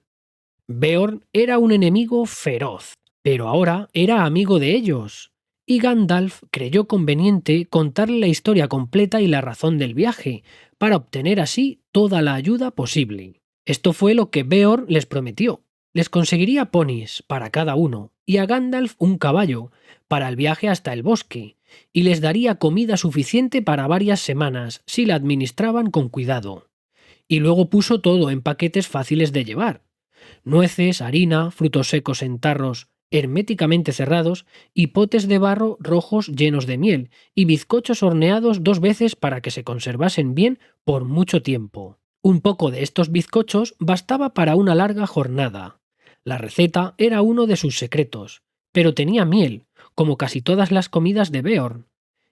Beorn era un enemigo feroz, pero ahora era amigo de ellos. Y Gandalf creyó conveniente contarle la historia completa y la razón del viaje, para obtener así toda la ayuda posible. Esto fue lo que Beorn les prometió. Les conseguiría ponis para cada uno, y a Gandalf un caballo, para el viaje hasta el bosque, y les daría comida suficiente para varias semanas si la administraban con cuidado. Y luego puso todo en paquetes fáciles de llevar: nueces, harina, frutos secos en tarros herméticamente cerrados y potes de barro rojos llenos de miel, y bizcochos horneados 2 veces para que se conservasen bien por mucho tiempo. Un poco de estos bizcochos bastaba para una larga jornada. La receta era uno de sus secretos, pero tenía miel, como casi todas las comidas de Beorn,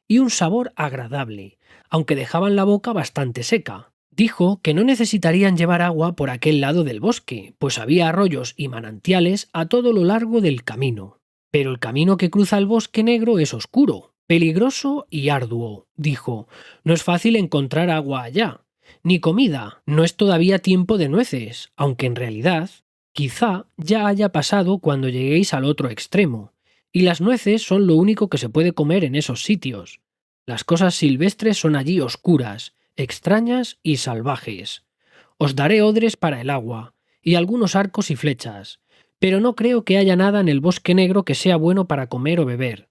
y un sabor agradable, aunque dejaban la boca bastante seca. Dijo que no necesitarían llevar agua por aquel lado del bosque, pues había arroyos y manantiales a todo lo largo del camino. Pero el camino que cruza el Bosque Negro es oscuro, peligroso y arduo, dijo. No es fácil encontrar agua allá, ni comida. No es todavía tiempo de nueces, aunque en realidad quizá ya haya pasado cuando lleguéis al otro extremo. Y las nueces son lo único que se puede comer en esos sitios. Las cosas silvestres son allí oscuras, extrañas y salvajes. Os daré odres para el agua, y algunos arcos y flechas, pero no creo que haya nada en el Bosque Negro que sea bueno para comer o beber.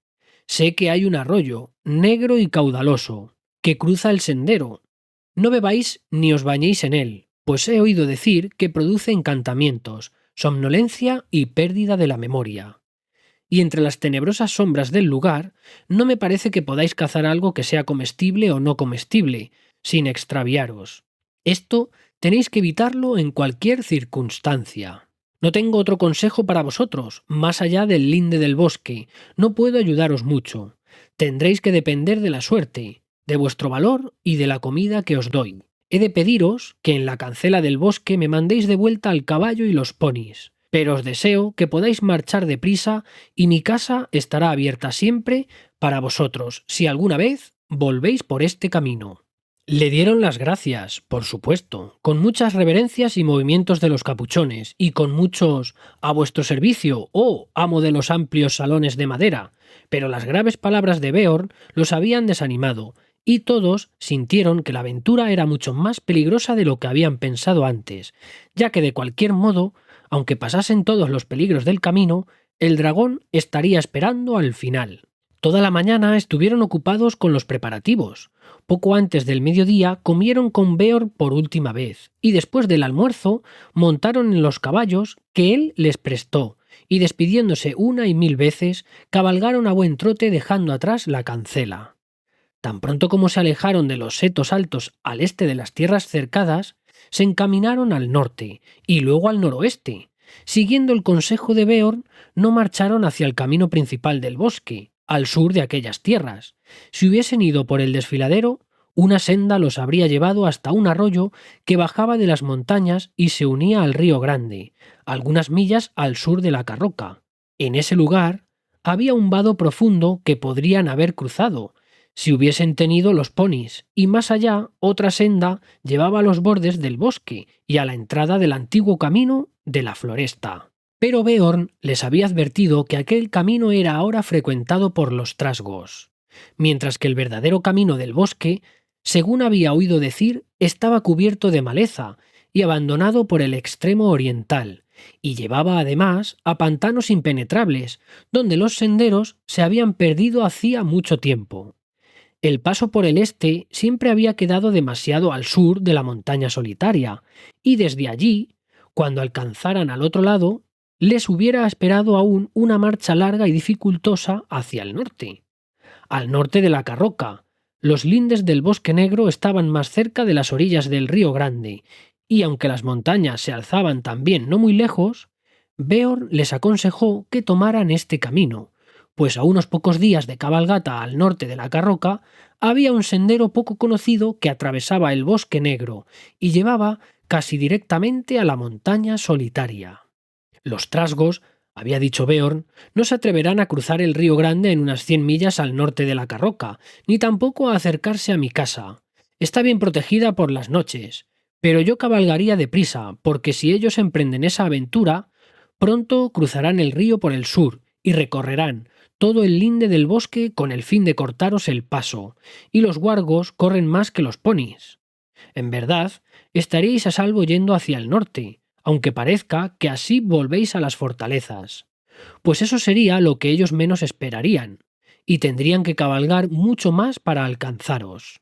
Sé que hay un arroyo, negro y caudaloso, que cruza el sendero. No bebáis ni os bañéis en él, pues he oído decir que produce encantamientos, somnolencia y pérdida de la memoria. Y entre las tenebrosas sombras del lugar, no me parece que podáis cazar algo que sea comestible o no comestible, sin extraviaros. Esto tenéis que evitarlo en cualquier circunstancia. No tengo otro consejo para vosotros, más allá del linde del bosque. No puedo ayudaros mucho. Tendréis que depender de la suerte, de vuestro valor y de la comida que os doy. He de pediros que en la cancela del bosque me mandéis de vuelta al caballo y los ponis, pero os deseo que podáis marchar deprisa y mi casa estará abierta siempre para vosotros si alguna vez volvéis por este camino. Le dieron las gracias, por supuesto, con muchas reverencias y movimientos de los capuchones, y con muchos «a vuestro servicio», oh amo de los amplios salones de madera, pero las graves palabras de Beorn los habían desanimado, y todos sintieron que la aventura era mucho más peligrosa de lo que habían pensado antes, ya que de cualquier modo, aunque pasasen todos los peligros del camino, el dragón estaría esperando al final. Toda la mañana estuvieron ocupados con los preparativos. Poco antes del mediodía comieron con Beorn por última vez, y después del almuerzo montaron en los caballos que él les prestó, y despidiéndose una y mil veces, cabalgaron a buen trote dejando atrás la cancela. Tan pronto como se alejaron de los setos altos al este de las tierras cercadas, se encaminaron al norte y luego al noroeste. Siguiendo el consejo de Beorn, no marcharon hacia el camino principal del bosque, al sur de aquellas tierras. Si hubiesen ido por el desfiladero, una senda los habría llevado hasta un arroyo que bajaba de las montañas y se unía al río Grande, algunas millas al sur de la Carroca. En ese lugar había un vado profundo que podrían haber cruzado, si hubiesen tenido los ponis, y más allá otra senda llevaba a los bordes del bosque y a la entrada del antiguo camino de la Floresta. Pero Beorn les había advertido que aquel camino era ahora frecuentado por los trasgos, mientras que el verdadero camino del bosque, según había oído decir, estaba cubierto de maleza y abandonado por el extremo oriental, y llevaba además a pantanos impenetrables, donde los senderos se habían perdido hacía mucho tiempo. El paso por el este siempre había quedado demasiado al sur de la montaña solitaria, y desde allí, cuando alcanzaran al otro lado, les hubiera esperado aún una marcha larga y dificultosa hacia el norte. Al norte de la Carroca, los lindes del Bosque Negro estaban más cerca de las orillas del Río Grande, y aunque las montañas se alzaban también no muy lejos, Beorn les aconsejó que tomaran este camino, pues a unos pocos días de cabalgata al norte de la Carroca había un sendero poco conocido que atravesaba el Bosque Negro y llevaba casi directamente a la montaña solitaria. Los trasgos, había dicho Beorn, no se atreverán a cruzar el Río Grande en unas 100 millas al norte de la Carroca, ni tampoco a acercarse a mi casa. Está bien protegida por las noches, pero yo cabalgaría deprisa, porque si ellos emprenden esa aventura, pronto cruzarán el río por el sur y recorrerán todo el linde del bosque con el fin de cortaros el paso, y los guargos corren más que los ponis. En verdad, estaréis a salvo yendo hacia el norte, aunque parezca que así volvéis a las fortalezas, pues eso sería lo que ellos menos esperarían, y tendrían que cabalgar mucho más para alcanzaros.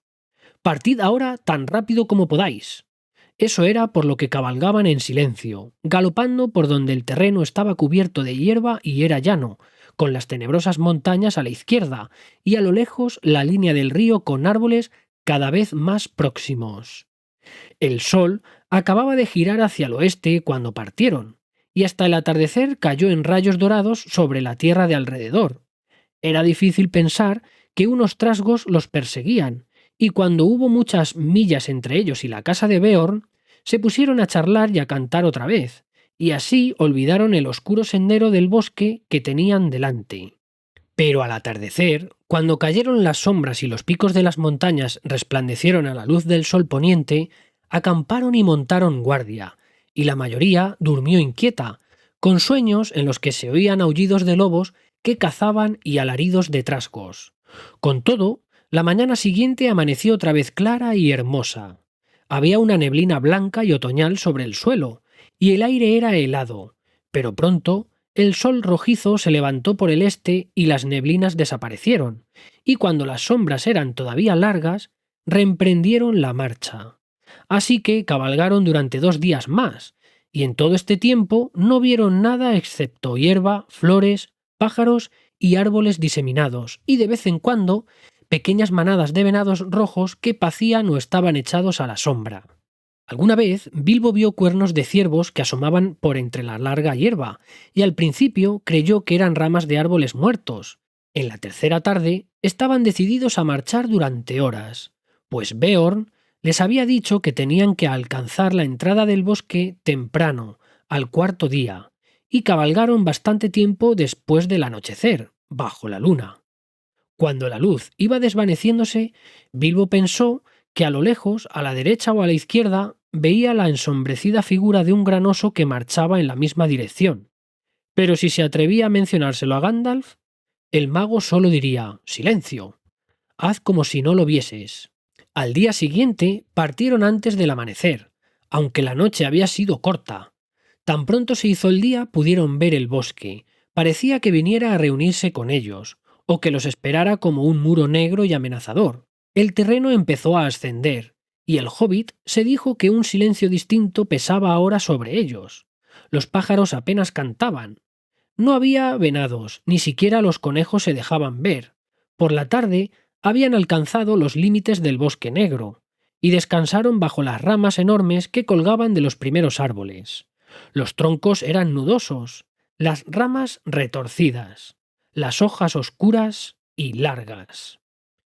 Partid ahora tan rápido como podáis. Eso era por lo que cabalgaban en silencio, galopando por donde el terreno estaba cubierto de hierba y era llano, con las tenebrosas montañas a la izquierda y a lo lejos la línea del río con árboles cada vez más próximos. El sol acababa de girar hacia el oeste cuando partieron, y hasta el atardecer cayó en rayos dorados sobre la tierra de alrededor. Era difícil pensar que unos trasgos los perseguían, y cuando hubo muchas millas entre ellos y la casa de Beorn, se pusieron a charlar y a cantar otra vez, y así olvidaron el oscuro sendero del bosque que tenían delante. Pero al atardecer, cuando cayeron las sombras y los picos de las montañas resplandecieron a la luz del sol poniente, acamparon y montaron guardia, y la mayoría durmió inquieta, con sueños en los que se oían aullidos de lobos que cazaban y alaridos de trasgos. Con todo, la mañana siguiente amaneció otra vez clara y hermosa. Había una neblina blanca y otoñal sobre el suelo, y el aire era helado, pero pronto el sol rojizo se levantó por el este y las neblinas desaparecieron, y cuando las sombras eran todavía largas, reemprendieron la marcha. Así que cabalgaron durante 2 días más, y en todo este tiempo no vieron nada excepto hierba, flores, pájaros y árboles diseminados, y de vez en cuando pequeñas manadas de venados rojos que pacían o estaban echados a la sombra. Alguna vez Bilbo vio cuernos de ciervos que asomaban por entre la larga hierba, y al principio creyó que eran ramas de árboles muertos. En la tercera tarde estaban decididos a marchar durante horas, pues Beorn les había dicho que tenían que alcanzar la entrada del bosque temprano, al cuarto día, y cabalgaron bastante tiempo después del anochecer, bajo la luna. Cuando la luz iba desvaneciéndose, Bilbo pensó que a lo lejos, a la derecha o a la izquierda, veía la ensombrecida figura de un gran oso que marchaba en la misma dirección. Pero si se atrevía a mencionárselo a Gandalf, el mago solo diría: «Silencio. Haz como si no lo vieses». Al día siguiente partieron antes del amanecer, aunque la noche había sido corta. Tan pronto se hizo el día pudieron ver el bosque. Parecía que viniera a reunirse con ellos, o que los esperara como un muro negro y amenazador. El terreno empezó a ascender, y el hobbit se dijo que un silencio distinto pesaba ahora sobre ellos. Los pájaros apenas cantaban. No había venados, ni siquiera los conejos se dejaban ver. Por la tarde habían alcanzado los límites del bosque negro, y descansaron bajo las ramas enormes que colgaban de los primeros árboles. Los troncos eran nudosos, las ramas retorcidas, las hojas oscuras y largas.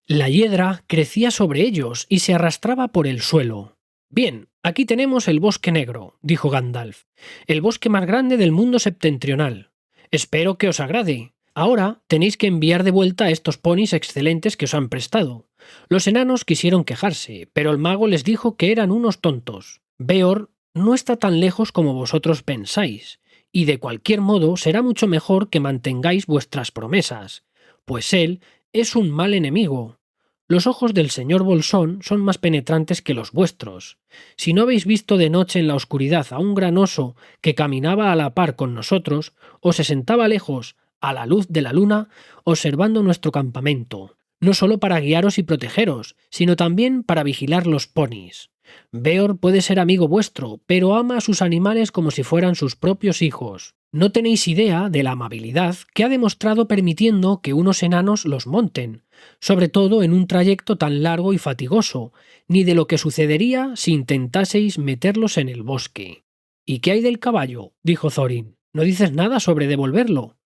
La hiedra crecía sobre ellos y se arrastraba por el suelo. «Bien, aquí tenemos el bosque negro», dijo Gandalf, «el bosque más grande del mundo septentrional. Espero que os agrade. Ahora tenéis que enviar de vuelta a estos ponis excelentes que os han prestado». Los enanos quisieron quejarse, pero el mago les dijo que eran unos tontos. «Beorn no está tan lejos como vosotros pensáis, y de cualquier modo será mucho mejor que mantengáis vuestras promesas, pues él es un mal enemigo. Los ojos del señor Bolsón son más penetrantes que los vuestros. Si no habéis visto de noche en la oscuridad a un gran oso que caminaba a la par con nosotros, o se sentaba lejos, a la luz de la luna, observando nuestro campamento, no solo para guiaros y protegeros, sino también para vigilar los ponis. Beor puede ser amigo vuestro, pero ama a sus animales como si fueran sus propios hijos. No tenéis idea de la amabilidad que ha demostrado permitiendo que unos enanos los monten, sobre todo en un trayecto tan largo y fatigoso, ni de lo que sucedería si intentaseis meterlos en el bosque. ¿Y qué hay del caballo? Dijo Thorin. ¿No dices nada sobre devolverlo?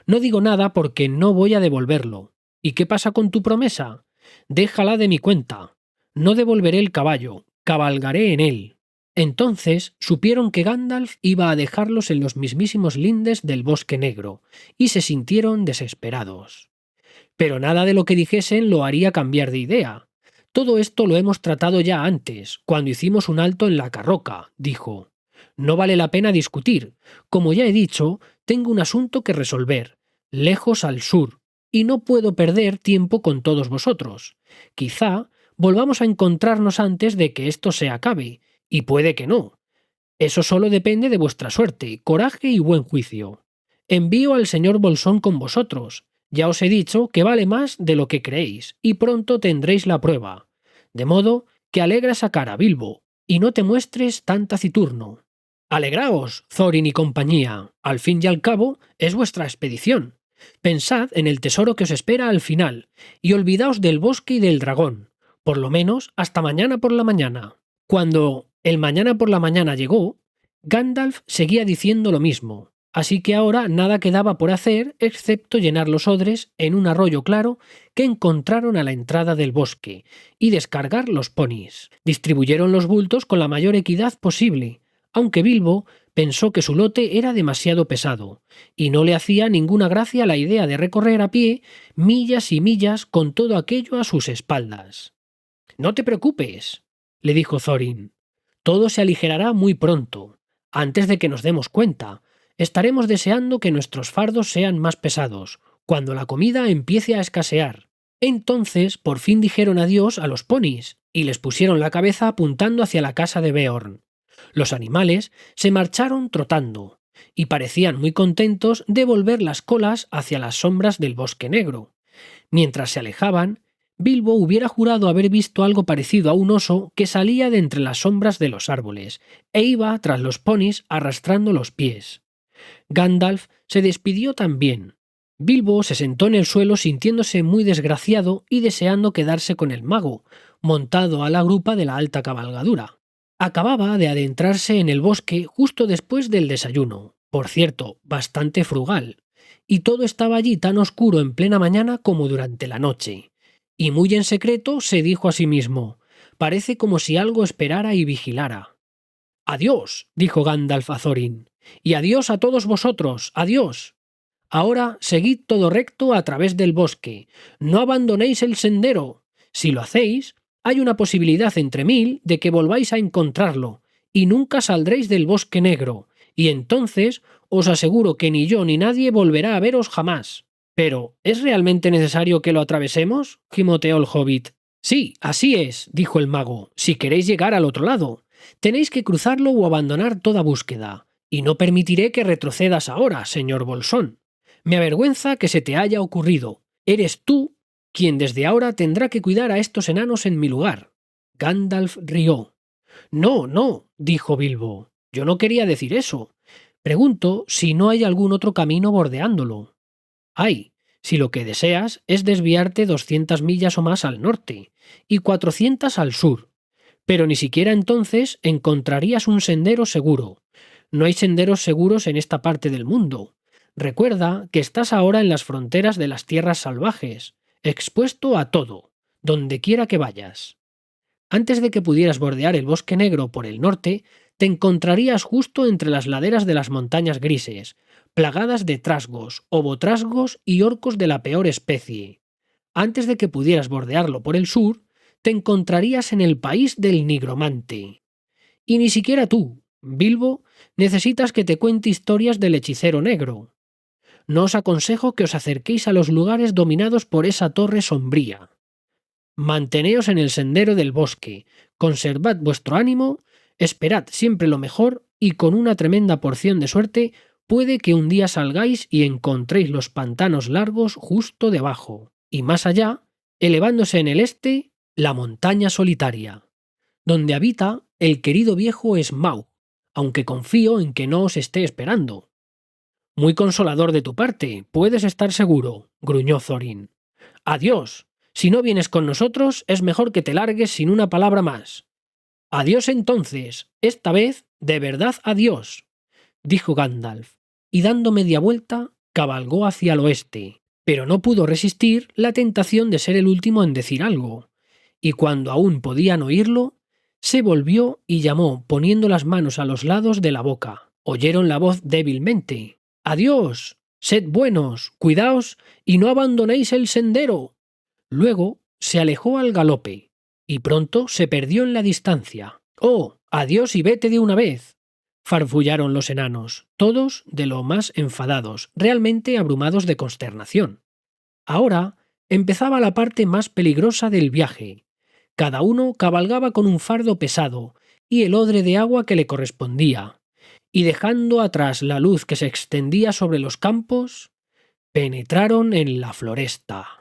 No digo nada porque no voy a devolverlo. ¿Y qué pasa con tu promesa? Déjala de mi cuenta. No devolveré el caballo, cabalgaré en él. Entonces supieron que Gandalf iba a dejarlos en los mismísimos lindes del Bosque Negro, y se sintieron desesperados. Pero nada de lo que dijesen lo haría cambiar de idea. Todo esto lo hemos tratado ya antes, cuando hicimos un alto en la Carroca, dijo. No vale la pena discutir. Como ya he dicho, tengo un asunto que resolver, lejos al sur, y no puedo perder tiempo con todos vosotros. Quizá volvamos a encontrarnos antes de que esto se acabe, y puede que no. Eso solo depende de vuestra suerte, coraje y buen juicio. Envío al señor Bolsón con vosotros. Ya os he dicho que vale más de lo que creéis, y pronto tendréis la prueba. De modo que alegra esa cara, Bilbo, y no te muestres tan taciturno. Alegraos, Thorin y compañía. Al fin y al cabo, es vuestra expedición. Pensad en el tesoro que os espera al final, y olvidaos del bosque y del dragón. Por lo menos hasta mañana por la mañana. Cuando el mañana por la mañana llegó, Gandalf seguía diciendo lo mismo, así que ahora nada quedaba por hacer excepto llenar los odres en un arroyo claro que encontraron a la entrada del bosque y descargar los ponis. Distribuyeron los bultos con la mayor equidad posible, aunque Bilbo pensó que su lote era demasiado pesado, y no le hacía ninguna gracia la idea de recorrer a pie millas y millas con todo aquello a sus espaldas. No te preocupes, le dijo Thorin. Todo se aligerará muy pronto. Antes de que nos demos cuenta, estaremos deseando que nuestros fardos sean más pesados, cuando la comida empiece a escasear. Entonces por fin dijeron adiós a los ponis y les pusieron la cabeza apuntando hacia la casa de Beorn. Los animales se marcharon trotando y parecían muy contentos de volver las colas hacia las sombras del bosque negro. Mientras se alejaban, Bilbo hubiera jurado haber visto algo parecido a un oso que salía de entre las sombras de los árboles e iba tras los ponis arrastrando los pies. Gandalf se despidió también. Bilbo se sentó en el suelo sintiéndose muy desgraciado y deseando quedarse con el mago, montado a la grupa de la alta cabalgadura. Acababa de adentrarse en el bosque justo después del desayuno, por cierto, bastante frugal, y todo estaba allí tan oscuro en plena mañana como durante la noche. Y muy en secreto se dijo a sí mismo, parece como si algo esperara y vigilara. Adiós, dijo Gandalf a Thorin, y adiós a todos vosotros, adiós. Ahora seguid todo recto a través del bosque, no abandonéis el sendero. Si lo hacéis, hay una posibilidad entre 1000 de que volváis a encontrarlo, y nunca saldréis del bosque negro, y entonces os aseguro que ni yo ni nadie volverá a veros jamás. Pero, ¿es realmente necesario que lo atravesemos? Gimoteó el hobbit. Sí, así es, dijo el mago, si queréis llegar al otro lado. Tenéis que cruzarlo o abandonar toda búsqueda, y no permitiré que retrocedas ahora, señor Bolsón. Me avergüenza que se te haya ocurrido. Eres tú quien desde ahora tendrá que cuidar a estos enanos en mi lugar. Gandalf rió. No, no, dijo Bilbo. Yo no quería decir eso. Pregunto si no hay algún otro camino bordeándolo. Hay, si lo que deseas es desviarte 200 millas o más al norte y 400 al sur. Pero ni siquiera entonces encontrarías un sendero seguro. No hay senderos seguros en esta parte del mundo. Recuerda que estás ahora en las fronteras de las tierras salvajes, expuesto a todo, donde quiera que vayas. Antes de que pudieras bordear el bosque negro por el norte, te encontrarías justo entre las laderas de las montañas grises, plagadas de trasgos, ovotrasgos y orcos de la peor especie. Antes de que pudieras bordearlo por el sur, te encontrarías en el país del nigromante. Y ni siquiera tú, Bilbo, necesitas que te cuente historias del hechicero negro. No os aconsejo que os acerquéis a los lugares dominados por esa torre sombría. Manteneos en el sendero del bosque, conservad vuestro ánimo, esperad siempre lo mejor y con una tremenda porción de suerte puede que un día salgáis y encontréis los pantanos largos justo debajo, y más allá, elevándose en el este, la montaña solitaria. donde habita el querido viejo Smaug, aunque confío en que no os esté esperando. Muy consolador de tu parte, puedes estar seguro, gruñó Thorin. Adiós. Si no vienes con nosotros, es mejor que te largues sin una palabra más. Adiós entonces, esta vez de verdad adiós, dijo Gandalf, y dando media vuelta, cabalgó hacia el oeste, pero no pudo resistir la tentación de ser el último en decir algo, y cuando aún podían oírlo, se volvió y llamó poniendo las manos a los lados de la boca. Oyeron la voz débilmente. Adiós. Sed buenos, cuidaos y no abandonéis el sendero. Luego se alejó al galope, y pronto se perdió en la distancia. Oh, adiós y vete de una vez, farfullaron los enanos, todos de lo más enfadados, realmente abrumados de consternación. Ahora empezaba la parte más peligrosa del viaje. Cada uno cabalgaba con un fardo pesado y el odre de agua que le correspondía, y dejando atrás la luz que se extendía sobre los campos, penetraron en la floresta.